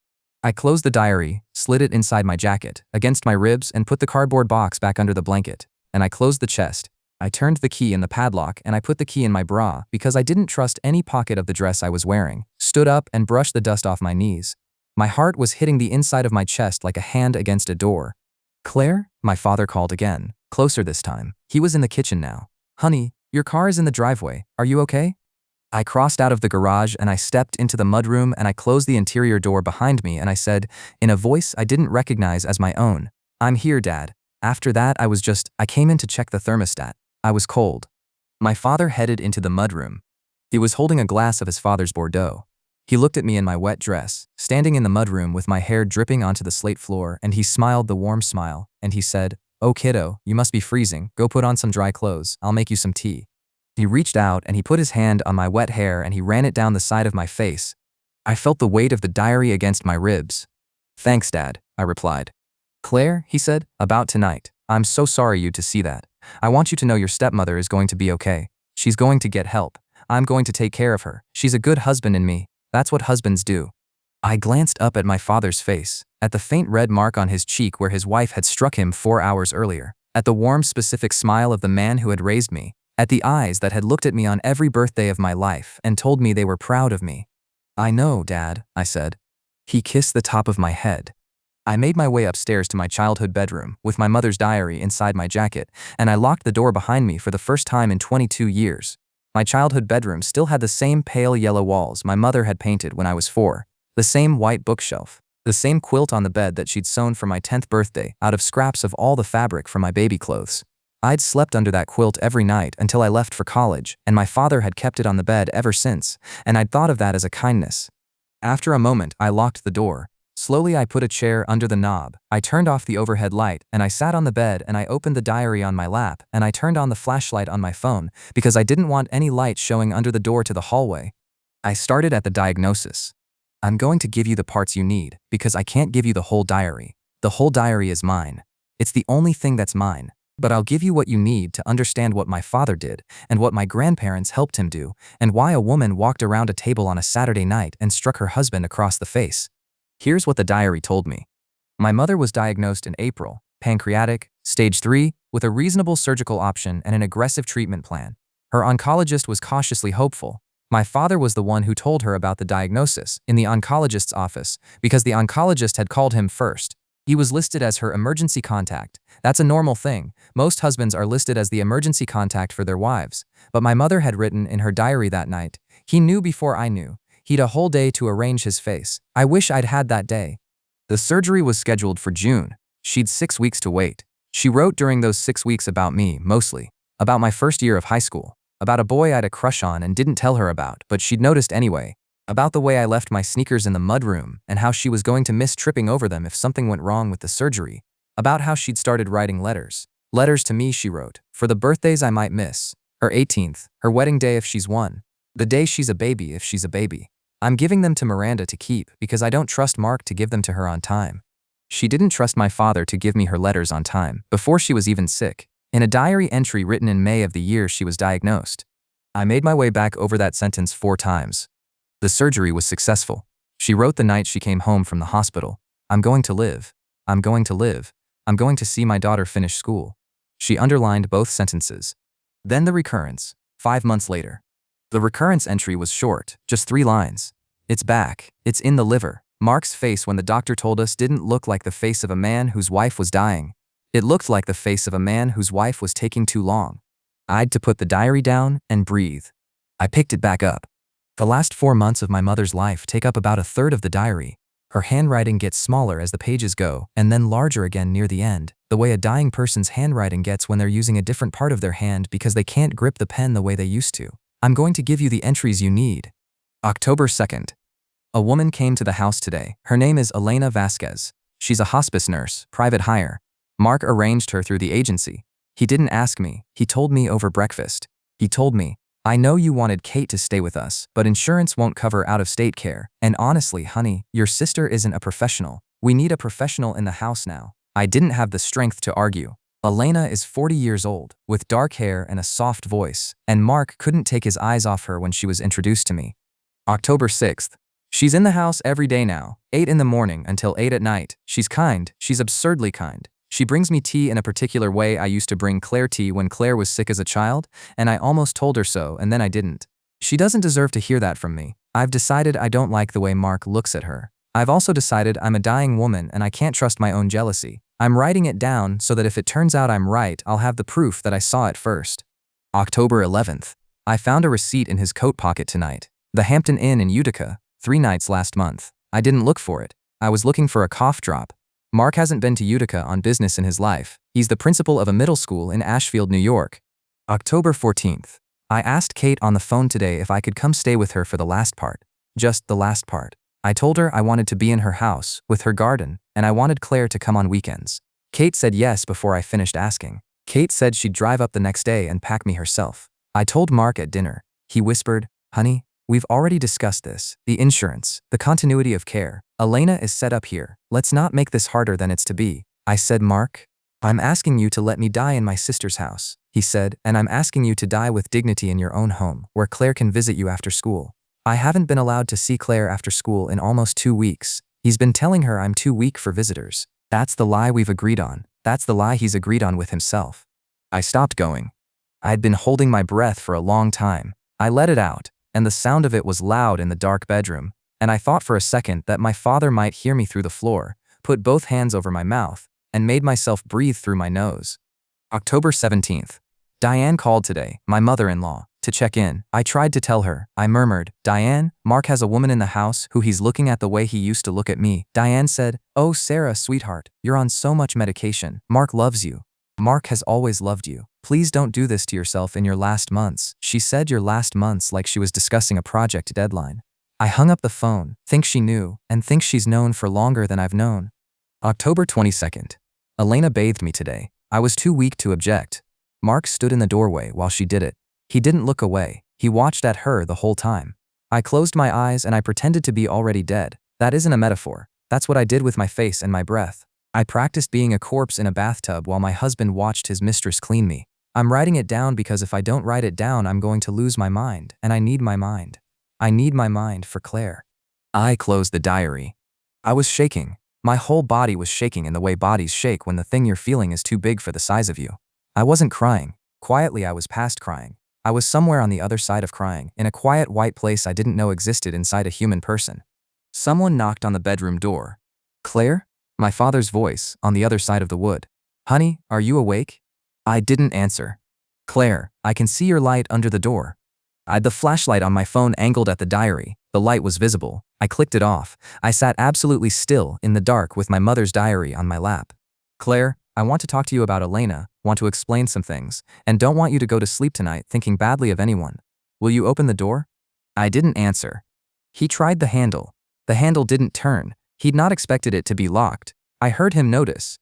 I closed the diary, slid it inside my jacket, against my ribs, and put the cardboard box back under the blanket. And I closed the chest. I turned the key in the padlock, and I put the key in my bra because I didn't trust any pocket of the dress I was wearing, stood up and brushed the dust off my knees. My heart was hitting the inside of my chest like a hand against a door. "Claire?" my father called again, closer this time. He was in the kitchen now. "Honey, your car is in the driveway. Are you okay?" I crossed out of the garage and I stepped into the mudroom and I closed the interior door behind me and I said, in a voice I didn't recognize as my own, "I'm here, Dad." After that I came in to check the thermostat. I was cold. My father headed into the mudroom. He was holding a glass of his father's Bordeaux. He looked at me in my wet dress, standing in the mudroom with my hair dripping onto the slate floor, and he smiled the warm smile, and he said, "Oh kiddo, you must be freezing. Go put on some dry clothes. I'll make you some tea." He reached out and he put his hand on my wet hair and he ran it down the side of my face. I felt the weight of the diary against my ribs. "Thanks, Dad," I replied. "Claire," he said, "about tonight. I'm so sorry you to see that. I want you to know your stepmother is going to be okay. She's going to get help. I'm going to take care of her. She's a good husband in me. That's what husbands do." I glanced up at my father's face, at the faint red mark on his cheek where his wife had struck him 4 hours earlier, at the warm specific smile of the man who had raised me, at the eyes that had looked at me on every birthday of my life and told me they were proud of me. "I know, Dad," I said. He kissed the top of my head. I made my way upstairs to my childhood bedroom with my mother's diary inside my jacket, and I locked the door behind me for the first time in 22 years. My childhood bedroom still had the same pale yellow walls my mother had painted when I was 4, the same white bookshelf, the same quilt on the bed that she'd sewn for my 10th birthday out of scraps of all the fabric from my baby clothes. I'd slept under that quilt every night until I left for college, and my father had kept it on the bed ever since, and I'd thought of that as a kindness. After a moment, I locked the door. Slowly I put a chair under the knob, I turned off the overhead light, and I sat on the bed and I opened the diary on my lap, and I turned on the flashlight on my phone because I didn't want any light showing under the door to the hallway. I started at the diagnosis. "I'm going to give you the parts you need because I can't give you the whole diary. The whole diary is mine. It's the only thing that's mine. But I'll give you what you need to understand what my father did and what my grandparents helped him do and why a woman walked around a table on a Saturday night and struck her husband across the face." Here's what the diary told me. My mother was diagnosed in April, pancreatic, stage 3, with a reasonable surgical option and an aggressive treatment plan. Her oncologist was cautiously hopeful. My father was the one who told her about the diagnosis in the oncologist's office because the oncologist had called him first. He was listed as her emergency contact. That's a normal thing. Most husbands are listed as the emergency contact for their wives. But my mother had written in her diary that night, "He knew before I knew. He'd a whole day to arrange his face. I wish I'd had that day." The surgery was scheduled for June. She'd 6 weeks to wait. She wrote during those 6 weeks about me, mostly. About my first year of high school. About a boy I'd a crush on and didn't tell her about, but she'd noticed anyway. About the way I left my sneakers in the mudroom and how she was going to miss tripping over them if something went wrong with the surgery. About how she'd started writing letters. Letters to me, she wrote, for the birthdays I might miss. Her 18th, her wedding day if she's one. The day she's a baby if she's a baby. I'm giving them to Miranda to keep because I don't trust Mark to give them to her on time. She didn't trust my father to give me her letters on time, before she was even sick. In a diary entry written in May of the year she was diagnosed. I made my way back over that sentence 4 times. The surgery was successful. She wrote the night she came home from the hospital. "I'm going to live. I'm going to live. I'm going to see my daughter finish school." She underlined both sentences. Then the recurrence, 5 months later. The recurrence entry was short, just 3 lines. "It's back. It's in the liver." Mark's face when the doctor told us didn't look like the face of a man whose wife was dying. It looked like the face of a man whose wife was taking too long. I had to put the diary down and breathe. I picked it back up. The last 4 months of my mother's life take up about a third of the diary. Her handwriting gets smaller as the pages go, and then larger again near the end, the way a dying person's handwriting gets when they're using a different part of their hand because they can't grip the pen the way they used to. I'm going to give you the entries you need. October 2nd. A woman came to the house today. Her name is Elena Vasquez. She's a hospice nurse, private hire. Mark arranged her through the agency. He didn't ask me. He told me over breakfast. He told me, "I know you wanted Kate to stay with us, but insurance won't cover out-of-state care. And honestly, honey, your sister isn't a professional. We need a professional in the house now." I didn't have the strength to argue. Elena is 40 years old, with dark hair and a soft voice, and Mark couldn't take his eyes off her when she was introduced to me. October 6th. She's in the house every day now, 8 in the morning until 8 at night. She's kind. She's absurdly kind. She brings me tea in a particular way I used to bring Claire tea when Claire was sick as a child, and I almost told her so, and then I didn't. She doesn't deserve to hear that from me. I've decided I don't like the way Mark looks at her. I've also decided I'm a dying woman and I can't trust my own jealousy. I'm writing it down so that if it turns out I'm right, I'll have the proof that I saw it first. October 11th. I found a receipt in his coat pocket tonight. The Hampton Inn in Utica, 3 nights last month. I didn't look for it. I was looking for a cough drop. Mark hasn't been to Utica on business in his life. He's the principal of a middle school in Ashfield, New York. October 14th. I asked Kate on the phone today if I could come stay with her for the last part. Just the last part. I told her I wanted to be in her house, with her garden, and I wanted Claire to come on weekends. Kate said yes before I finished asking. Kate said she'd drive up the next day and pack me herself. I told Mark at dinner. He whispered, "Honey, we've already discussed this. The insurance, the continuity of care. Elena is set up here. Let's not make this harder than it's to be." I said, "Mark, I'm asking you to let me die in my sister's house." He said, "And I'm asking you to die with dignity in your own home, where Claire can visit you after school." I haven't been allowed to see Claire after school in almost 2 weeks. He's been telling her I'm too weak for visitors. That's the lie we've agreed on. That's the lie he's agreed on with himself. I stopped going. I had been holding my breath for a long time. I let it out, and the sound of it was loud in the dark bedroom, and I thought for a second that my father might hear me through the floor, put both hands over my mouth, and made myself breathe through my nose. October 17th. Diane called today, my mother-in-law, to check in. I tried to tell her. I murmured, "Diane, Mark has a woman in the house who he's looking at the way he used to look at me." Diane said, "Oh, Sarah, sweetheart, you're on so much medication. Mark loves you. Mark has always loved you. Please don't do this to yourself in your last months." She said your last months like she was discussing a project deadline. I hung up the phone, think she knew, and think she's known for longer than I've known. October 22nd. Elena bathed me today. I was too weak to object. Mark stood in the doorway while she did it. He didn't look away. He watched at her the whole time. I closed my eyes and I pretended to be already dead. That isn't a metaphor. That's what I did with my face and my breath. I practiced being a corpse in a bathtub while my husband watched his mistress clean me. I'm writing it down because if I don't write it down, I'm going to lose my mind, and I need my mind. I need my mind for Claire. I closed the diary. I was shaking. My whole body was shaking in the way bodies shake when the thing you're feeling is too big for the size of you. I wasn't crying. Quietly, I was past crying. I was somewhere on the other side of crying, in a quiet white place I didn't know existed inside a human person. Someone knocked on the bedroom door. "Claire?" My father's voice, on the other side of the wood. "Honey, are you awake?" I didn't answer. "Claire, I can see your light under the door." I'd the flashlight on my phone angled at the diary. The light was visible. I clicked it off. I sat absolutely still, in the dark, with my mother's diary on my lap. "Claire, I want to talk to you about Elena, want to explain some things, and don't want you to go to sleep tonight thinking badly of anyone. Will you open the door?" I didn't answer. He tried the handle. The handle didn't turn. He'd not expected it to be locked. I heard him notice.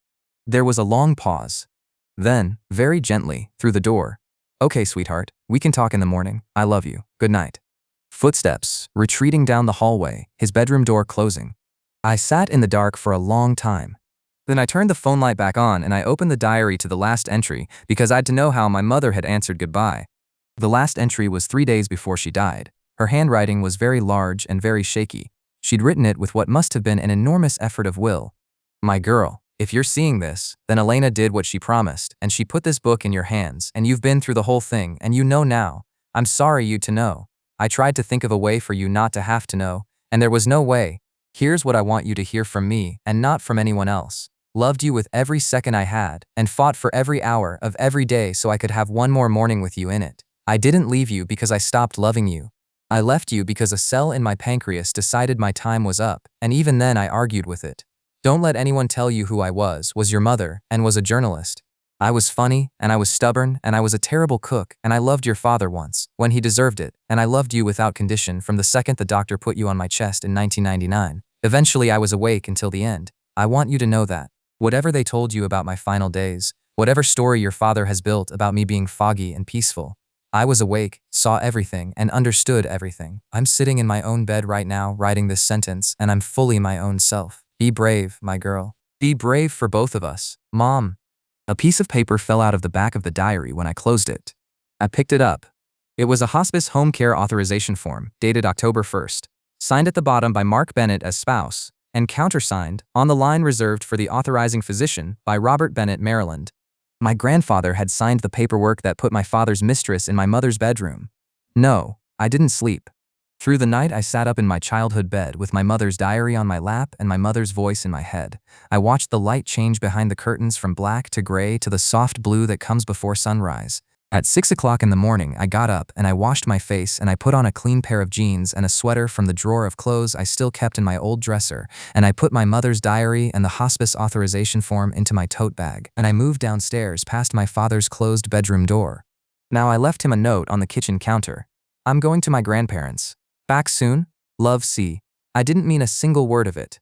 There was a long pause. Then, very gently, through the door, "Okay, sweetheart, we can talk in the morning. I love you. Good night." Footsteps, retreating down the hallway, his bedroom door closing. I sat in the dark for a long time. Then I turned the phone light back on and I opened the diary to the last entry because I'd to know how my mother had answered goodbye. The last entry was 3 days before she died. Her handwriting was very large and very shaky. She'd written it with what must have been an enormous effort of will. "My girl, if you're seeing this, then Elena did what she promised, and she put this book in your hands, and you've been through the whole thing, and you know now. I'm sorry you to know. I tried to think of a way for you not to have to know, and there was no way. Here's what I want you to hear from me, and not from anyone else. loved you with every second I had, and fought for every hour of every day so I could have one more morning with you in it. I didn't leave you because I stopped loving you. I left you because a cell in my pancreas decided my time was up, and even then I argued with it. Don't let anyone tell you who I was your mother, and was a journalist. I was funny, and I was stubborn, and I was a terrible cook, and I loved your father once, when he deserved it, and I loved you without condition from the second the doctor put you on my chest in 1999. Eventually I was awake until the end. I want you to know that. Whatever they told you about my final days, whatever story your father has built about me being foggy and peaceful, I was awake, saw everything, and understood everything. I'm sitting in my own bed right now writing this sentence, and I'm fully my own self. Be brave, my girl. Be brave for both of us, Mom. A piece of paper fell out of the back of the diary when I closed it. I picked it up. It was a hospice home care authorization form, dated October 1st, signed at the bottom by Mark Bennett as spouse, and countersigned, on the line reserved for the authorizing physician, by Robert Bennett, Maryland. My grandfather had signed the paperwork that put my father's mistress in my mother's bedroom. No, I didn't sleep. Through the night I sat up in my childhood bed with my mother's diary on my lap and my mother's voice in my head. I watched the light change behind the curtains from black to gray to the soft blue that comes before sunrise. At 6 o'clock in the morning, I got up and I washed my face and I put on a clean pair of jeans and a sweater from the drawer of clothes I still kept in my old dresser, and I put my mother's diary and the hospice authorization form into my tote bag, and I moved downstairs past my father's closed bedroom door. Now I left him a note on the kitchen counter. I'm going to my grandparents. Back soon. Love, C. I didn't mean a single word of it.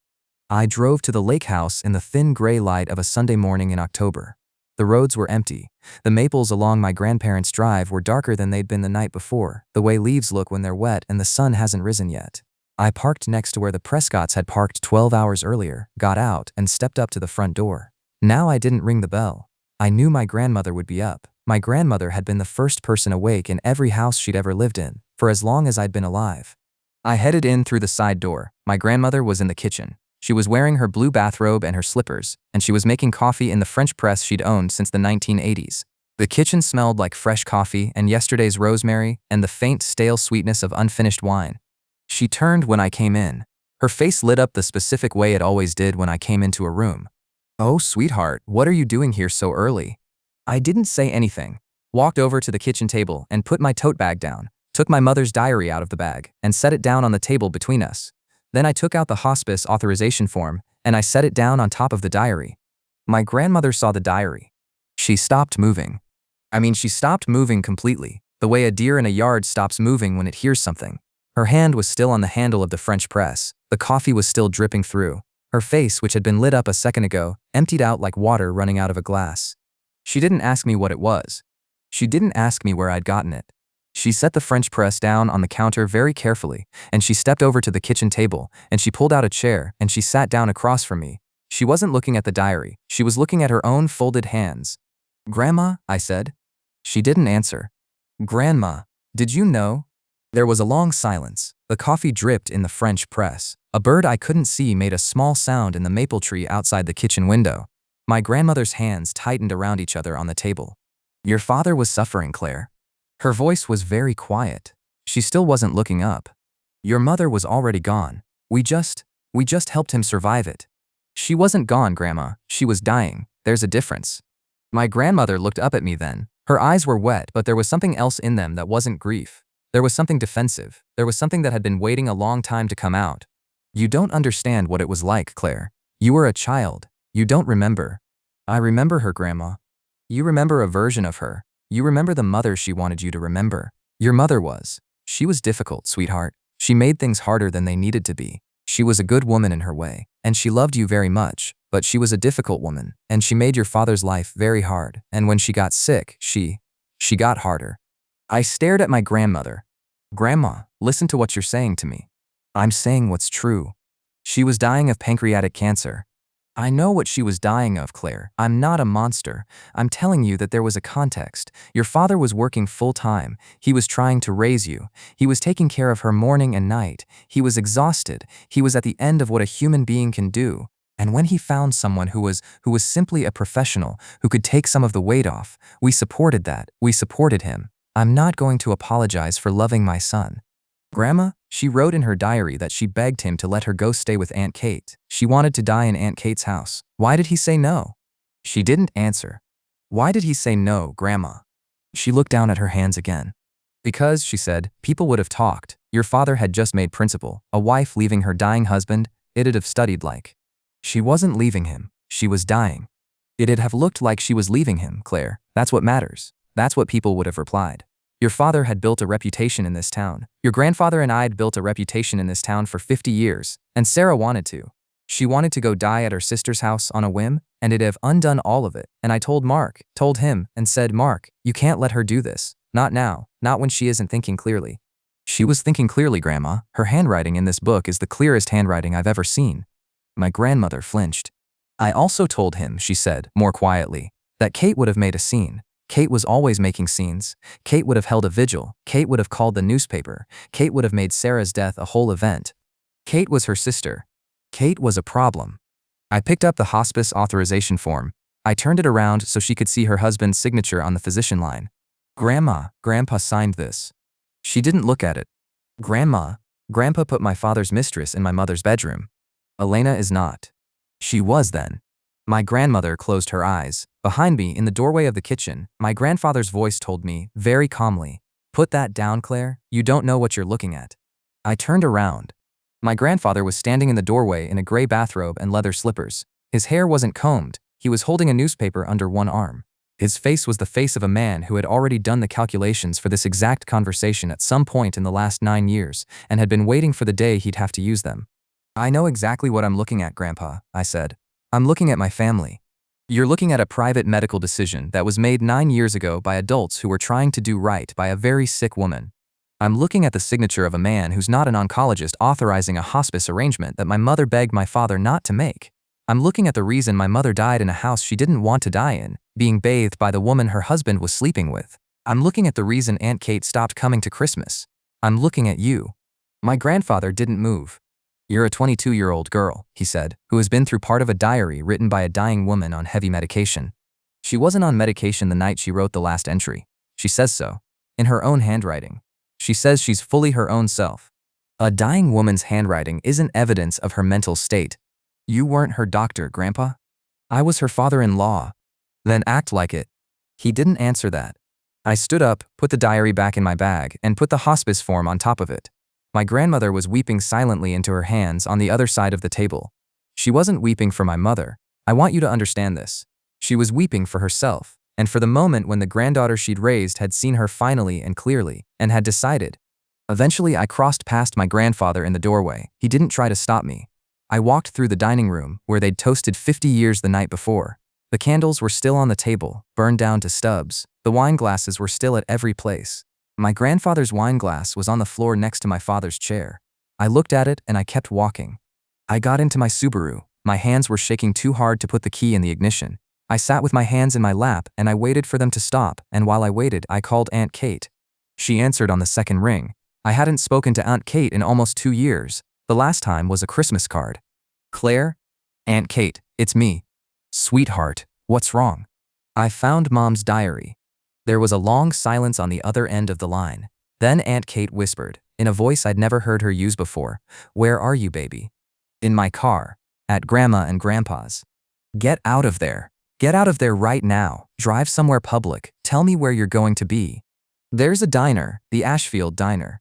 I drove to the lake house in the thin gray light of a Sunday morning in October. The roads were empty. The maples along my grandparents' drive were darker than they'd been the night before, the way leaves look when they're wet and the sun hasn't risen yet. I parked next to where the Prescotts had parked 12 hours earlier, got out, and stepped up to the front door. Now I didn't ring the bell. I knew my grandmother would be up. My grandmother had been the first person awake in every house she'd ever lived in, for as long as I'd been alive. I headed in through the side door. My grandmother was in the kitchen. She was wearing her blue bathrobe and her slippers, and she was making coffee in the French press she'd owned since the 1980s. The kitchen smelled like fresh coffee and yesterday's rosemary and the faint, stale sweetness of unfinished wine. She turned when I came in. Her face lit up the specific way it always did when I came into a room. "Oh, sweetheart, what are you doing here so early?" I didn't say anything. Walked over to the kitchen table and put my tote bag down, took my mother's diary out of the bag, and set it down on the table between us. Then I took out the hospice authorization form, and I set it down on top of the diary. My grandmother saw the diary. She stopped moving. She stopped moving completely, the way a deer in a yard stops moving when it hears something. Her hand was still on the handle of the French press. The coffee was still dripping through. Her face, which had been lit up a second ago, emptied out like water running out of a glass. She didn't ask me what it was. She didn't ask me where I'd gotten it. She set the French press down on the counter very carefully, and she stepped over to the kitchen table, and she pulled out a chair, and she sat down across from me. She wasn't looking at the diary. She was looking at her own folded hands. "Grandma," I said. She didn't answer. "Grandma, did you know?" There was a long silence. The coffee dripped in the French press. A bird I couldn't see made a small sound in the maple tree outside the kitchen window. My grandmother's hands tightened around each other on the table. "Your father was suffering, Claire." Her voice was very quiet. She still wasn't looking up. "Your mother was already gone. We just helped him survive it." "She wasn't gone, Grandma. She was dying. There's a difference." My grandmother looked up at me then. Her eyes were wet, but there was something else in them that wasn't grief. There was something defensive. There was something that had been waiting a long time to come out. "You don't understand what it was like, Claire. You were a child. You don't remember." "I remember her, Grandma." "You remember a version of her. You remember the mother she wanted you to remember. Your mother was. She was difficult, sweetheart. She made things harder than they needed to be. She was a good woman in her way, and she loved you very much, but she was a difficult woman, and she made your father's life very hard, and when she got sick, she got harder." I stared at my grandmother. "Grandma, listen to what you're saying to me." "I'm saying what's true. She was dying of pancreatic cancer." "I know what she was dying of, Claire. I'm not a monster. I'm telling you that there was a context. Your father was working full-time. He was trying to raise you. He was taking care of her morning and night. He was exhausted. He was at the end of what a human being can do. And when he found someone who was simply a professional, who could take some of the weight off, we supported that. We supported him. I'm not going to apologize for loving my son." "Grandma," She wrote in her diary that she begged him to let her go stay with Aunt Kate. She wanted to die in Aunt Kate's house. Why did he say no? She didn't answer. Why did he say no, Grandma? She looked down at her hands again. Because, she said, people would have talked. Your father had just made principal, a wife leaving her dying husband, it'd have studied like. She wasn't leaving him, she was dying. It'd have looked like she was leaving him, Claire. That's what matters. That's what people would have replied. Your father had built a reputation in this town. Your grandfather and I'd built a reputation in this town for 50 years, and Sarah wanted to. She wanted to go die at her sister's house on a whim, and it'd have undone all of it. And I told him, and said, Mark, you can't let her do this. Not now, not when she isn't thinking clearly. She was thinking clearly, Grandma. Her handwriting in this book is the clearest handwriting I've ever seen. My grandmother flinched. I also told him, she said, more quietly, that Kate would have made a scene. Kate was always making scenes. Kate would have held a vigil. Kate would have called the newspaper. Kate would have made Sarah's death a whole event. Kate was her sister. Kate was a problem. I picked up the hospice authorization form. I turned it around so she could see her husband's signature on the physician line. Grandpa signed this. She didn't look at it. Grandpa put my father's mistress in my mother's bedroom. Elena is not. She was then. My grandmother closed her eyes. Behind me, in the doorway of the kitchen, my grandfather's voice told me, very calmly, "Put that down, Claire. You don't know what you're looking at." I turned around. My grandfather was standing in the doorway in a gray bathrobe and leather slippers. His hair wasn't combed. He was holding a newspaper under one arm. His face was the face of a man who had already done the calculations for this exact conversation at some point in the last 9 years and had been waiting for the day he'd have to use them. I know exactly what I'm looking at, Grandpa, I said. I'm looking at my family. You're looking at a private medical decision that was made 9 years ago by adults who were trying to do right by a very sick woman. I'm looking at the signature of a man who's not an oncologist authorizing a hospice arrangement that my mother begged my father not to make. I'm looking at the reason my mother died in a house she didn't want to die in, being bathed by the woman her husband was sleeping with. I'm looking at the reason Aunt Kate stopped coming to Christmas. I'm looking at you. My grandfather didn't move. You're a 22-year-old girl, he said, who has been through part of a diary written by a dying woman on heavy medication. She wasn't on medication the night she wrote the last entry. She says so. In her own handwriting. She says she's fully her own self. A dying woman's handwriting isn't evidence of her mental state. You weren't her doctor, Grandpa. I was her father-in-law. Then act like it. He didn't answer that. I stood up, put the diary back in my bag, and put the hospice form on top of it. My grandmother was weeping silently into her hands on the other side of the table. She wasn't weeping for my mother. I want you to understand this. She was weeping for herself, and for the moment when the granddaughter she'd raised had seen her finally and clearly, and had decided. Eventually, I crossed past my grandfather in the doorway. He didn't try to stop me. I walked through the dining room, where they'd toasted 50 years the night before. The candles were still on the table, burned down to stubs. The wine glasses were still at every place. My grandfather's wine glass was on the floor next to my father's chair. I looked at it and I kept walking. I got into my Subaru. My hands were shaking too hard to put the key in the ignition. I sat with my hands in my lap and I waited for them to stop, and while I waited, I called Aunt Kate. She answered on the second ring. I hadn't spoken to Aunt Kate in almost 2 years. The last time was a Christmas card. Claire? Aunt Kate, it's me. Sweetheart, what's wrong? I found Mom's diary. There was a long silence on the other end of the line. Then Aunt Kate whispered, in a voice I'd never heard her use before, "Where are you, baby?" "In my car. At Grandma and Grandpa's." "Get out of there. Get out of there right now. Drive somewhere public. Tell me where you're going to be." "There's a diner, the Ashfield Diner."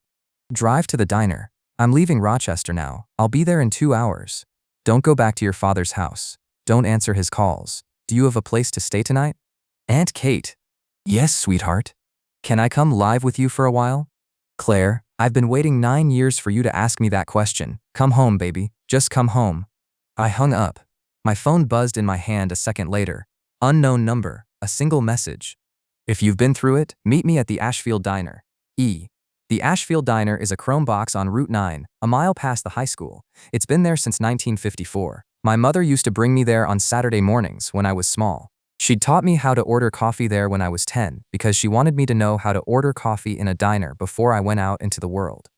"Drive to the diner. I'm leaving Rochester now. I'll be there in 2 hours. Don't go back to your father's house. Don't answer his calls. Do you have a place to stay tonight?" "Aunt Kate." "Yes, sweetheart." "Can I come live with you for a while?" "Claire, I've been waiting 9 years for you to ask me that question. Come home, baby. Just come home." I hung up. My phone buzzed in my hand a second later. Unknown number, a single message. "If you've been through it, meet me at the Ashfield Diner. E." The Ashfield Diner is a chrome box on Route 9, a mile past the high school. It's been there since 1954. My mother used to bring me there on Saturday mornings when I was small. She'd taught me how to order coffee there when I was 10 because she wanted me to know how to order coffee in a diner before I went out into the world.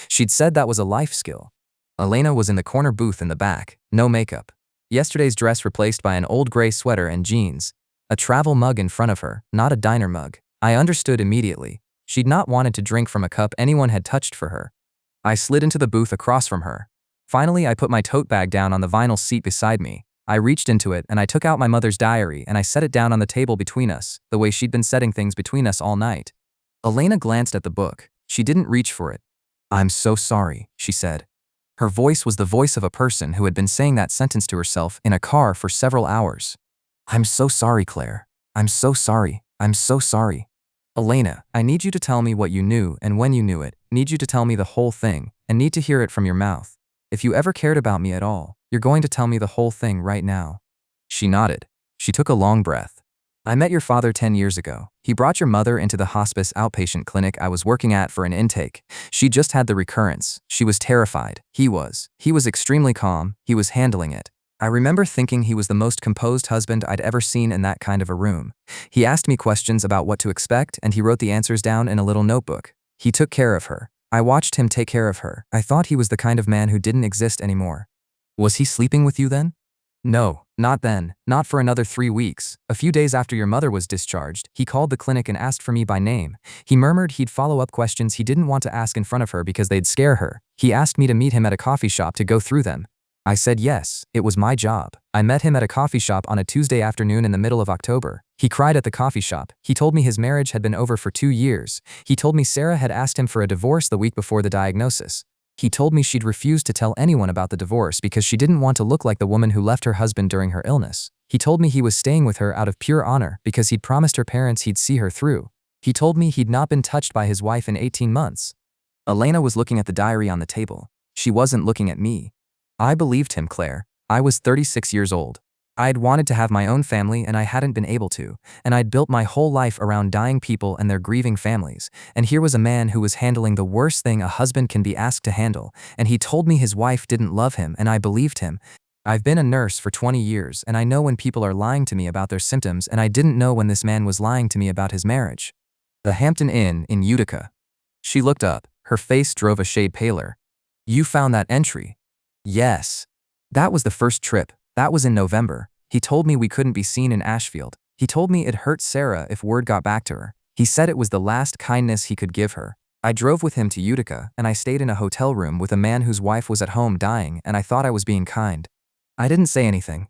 She'd said that was a life skill. Elena was in the corner booth in the back, no makeup. Yesterday's dress replaced by an old gray sweater and jeans. A travel mug in front of her, not a diner mug. I understood immediately. She'd not wanted to drink from a cup anyone had touched for her. I slid into the booth across from her. Finally, I put my tote bag down on the vinyl seat beside me. I reached into it and I took out my mother's diary and I set it down on the table between us, the way she'd been setting things between us all night. Elena glanced at the book. She didn't reach for it. "I'm so sorry," she said. Her voice was the voice of a person who had been saying that sentence to herself in a car for several hours. "I'm so sorry, Claire. I'm so sorry. I'm so sorry. Elena, I need you to tell me what you knew and when you knew it, need you to tell me the whole thing, and need to hear it from your mouth. If you ever cared about me at all, you're going to tell me the whole thing right now." She nodded. She took a long breath. "I met your father 10 years ago. He brought your mother into the hospice outpatient clinic I was working at for an intake. She just had the recurrence. She was terrified. He was extremely calm. He was handling it. I remember thinking he was the most composed husband I'd ever seen in that kind of a room. He asked me questions about what to expect and he wrote the answers down in a little notebook. He took care of her. I watched him take care of her. I thought he was the kind of man who didn't exist anymore." "Was he sleeping with you then?" "No, not then, not for another 3 weeks. A few days after your mother was discharged, he called the clinic and asked for me by name. He murmured he'd follow up questions he didn't want to ask in front of her because they'd scare her. He asked me to meet him at a coffee shop to go through them. I said yes, it was my job. I met him at a coffee shop on a Tuesday afternoon in the middle of October. He cried at the coffee shop. He told me his marriage had been over for 2 years. He told me Sarah had asked him for a divorce the week before the diagnosis. He told me she'd refused to tell anyone about the divorce because she didn't want to look like the woman who left her husband during her illness. He told me he was staying with her out of pure honor because he'd promised her parents he'd see her through. He told me he'd not been touched by his wife in 18 months. Elena was looking at the diary on the table. She wasn't looking at me. I believed him, Claire. I was 36 years old. I'd wanted to have my own family and I hadn't been able to, and I'd built my whole life around dying people and their grieving families, and here was a man who was handling the worst thing a husband can be asked to handle, and he told me his wife didn't love him and I believed him. I've been a nurse for 20 years and I know when people are lying to me about their symptoms, and I didn't know when this man was lying to me about his marriage." "The Hampton Inn in Utica." She looked up. Her face drove a shade paler. "You found that entry?" "Yes. That was the first trip. That was in November. He told me we couldn't be seen in Ashfield. He told me it hurt Sarah if word got back to her. He said it was the last kindness he could give her. I drove with him to Utica, and I stayed in a hotel room with a man whose wife was at home dying, and I thought I was being kind. I didn't say anything.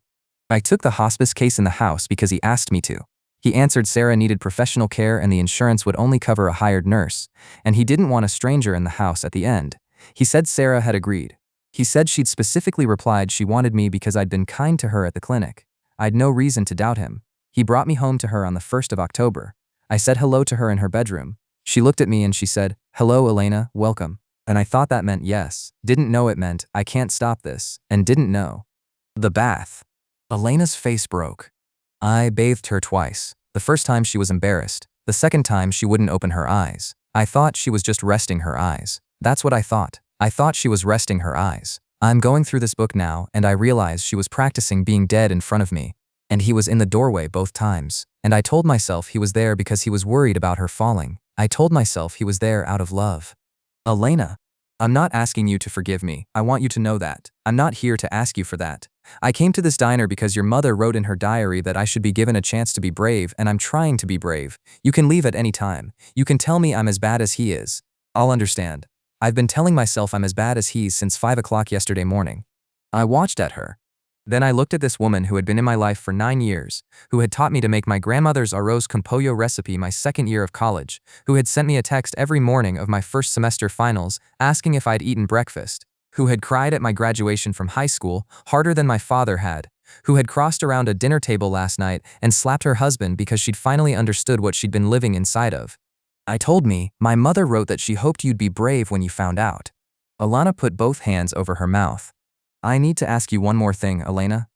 I took the hospice case in the house because he asked me to. He answered Sarah needed professional care and the insurance would only cover a hired nurse, and he didn't want a stranger in the house at the end. He said Sarah had agreed. He said she'd specifically replied she wanted me because I'd been kind to her at the clinic. I'd no reason to doubt him. He brought me home to her on the 1st of October. I said hello to her in her bedroom. She looked at me and she said, "Hello, Elena, welcome." And I thought that meant yes. Didn't know it meant, I can't stop this, and didn't know. The bath. Elena's face broke. I bathed her twice. The first time she was embarrassed. The second time she wouldn't open her eyes. I thought she was just resting her eyes. That's what I thought. I thought she was resting her eyes. I'm going through this book now and I realized she was practicing being dead in front of me. And he was in the doorway both times. And I told myself he was there because he was worried about her falling. I told myself he was there out of love. Elena, I'm not asking you to forgive me. I want you to know that. I'm not here to ask you for that. I came to this diner because your mother wrote in her diary that I should be given a chance to be brave, and I'm trying to be brave. You can leave at any time. You can tell me I'm as bad as he is. I'll understand. I've been telling myself I'm as bad as he is since 5 o'clock yesterday morning. I watched at her. Then I looked at this woman who had been in my life for 9 years, who had taught me to make my grandmother's arroz con pollo recipe my second year of college, who had sent me a text every morning of my first semester finals asking if I'd eaten breakfast, who had cried at my graduation from high school harder than my father had, who had crossed around a dinner table last night and slapped her husband because she'd finally understood what she'd been living inside of. I told me, my mother wrote that she hoped you'd be brave when you found out. Alana put both hands over her mouth. I need to ask you one more thing, Elena.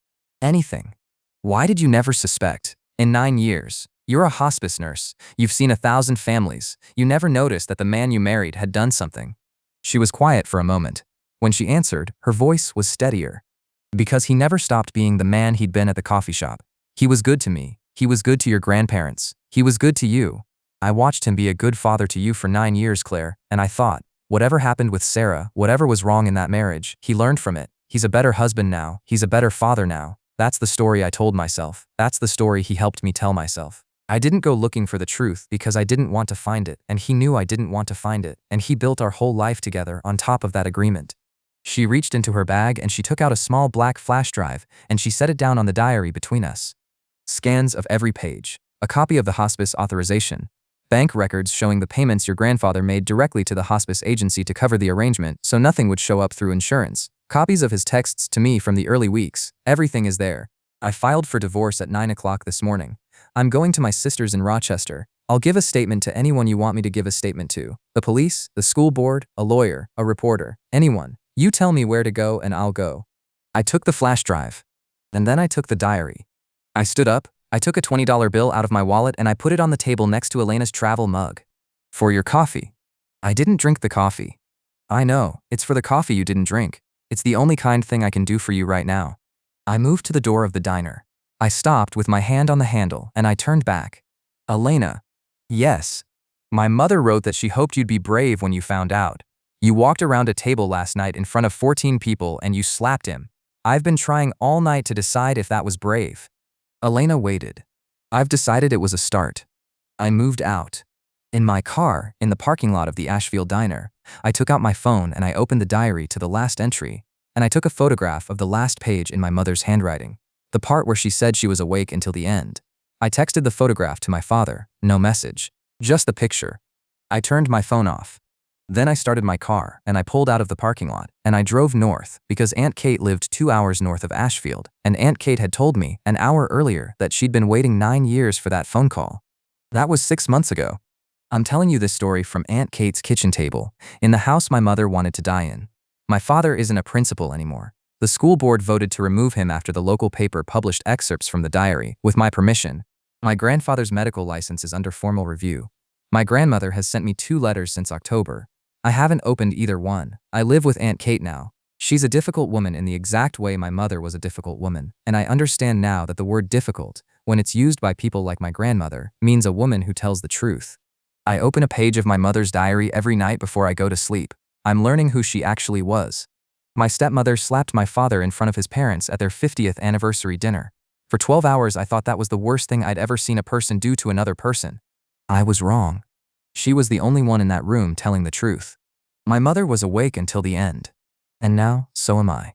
Anything. Why did you never suspect? In 9 years, you're a hospice nurse. You've seen 1,000 families. You never noticed that the man you married had done something. She was quiet for a moment. When she answered, her voice was steadier. Because he never stopped being the man he'd been at the coffee shop. He was good to me. He was good to your grandparents. He was good to you. I watched him be a good father to you for 9 years, Claire, and I thought, whatever happened with Sarah, whatever was wrong in that marriage, he learned from it. He's a better husband now. He's a better father now. That's the story I told myself. That's the story he helped me tell myself. I didn't go looking for the truth because I didn't want to find it, and he knew I didn't want to find it, and he built our whole life together on top of that agreement. She reached into her bag and she took out a small black flash drive and she set it down on the diary between us. Scans of every page, a copy of the hospice authorization, bank records showing the payments your grandfather made directly to the hospice agency to cover the arrangement so nothing would show up through insurance, copies of his texts to me from the early weeks, everything is there. I filed for divorce at 9 o'clock this morning. I'm going to my sister's in Rochester. I'll give a statement to anyone you want me to give a statement to. The police, the school board, a lawyer, a reporter, anyone. You tell me where to go and I'll go. I took the flash drive. And then I took the diary. I stood up, I took a $20 bill out of my wallet and I put it on the table next to Elena's travel mug. For your coffee. I didn't drink the coffee. I know, it's for the coffee you didn't drink. It's the only kind thing I can do for you right now. I moved to the door of the diner. I stopped with my hand on the handle and I turned back. Elena. Yes. My mother wrote that she hoped you'd be brave when you found out. You walked around a table last night in front of 14 people and you slapped him. I've been trying all night to decide if that was brave. Elena waited. I've decided it was a start. I moved out. In my car, in the parking lot of the Ashfield Diner, I took out my phone and I opened the diary to the last entry, and I took a photograph of the last page in my mother's handwriting, the part where she said she was awake until the end. I texted the photograph to my father, no message, just the picture. I turned my phone off. Then I started my car and I pulled out of the parking lot and I drove north because Aunt Kate lived 2 hours north of Ashfield and Aunt Kate had told me an hour earlier that she'd been waiting 9 years for that phone call. That was 6 months ago. I'm telling you this story from Aunt Kate's kitchen table in the house my mother wanted to die in. My father isn't a principal anymore. The school board voted to remove him after the local paper published excerpts from the diary with my permission. My grandfather's medical license is under formal review. My grandmother has sent me 2 letters since October. I haven't opened either one. I live with Aunt Kate now. She's a difficult woman in the exact way my mother was a difficult woman, and I understand now that the word difficult, when it's used by people like my grandmother, means a woman who tells the truth. I open a page of my mother's diary every night before I go to sleep. I'm learning who she actually was. My stepmother slapped my father in front of his parents at their 50th anniversary dinner. For 12 hours I thought that was the worst thing I'd ever seen a person do to another person. I was wrong. She was the only one in that room telling the truth. My mother was awake until the end. And now, so am I.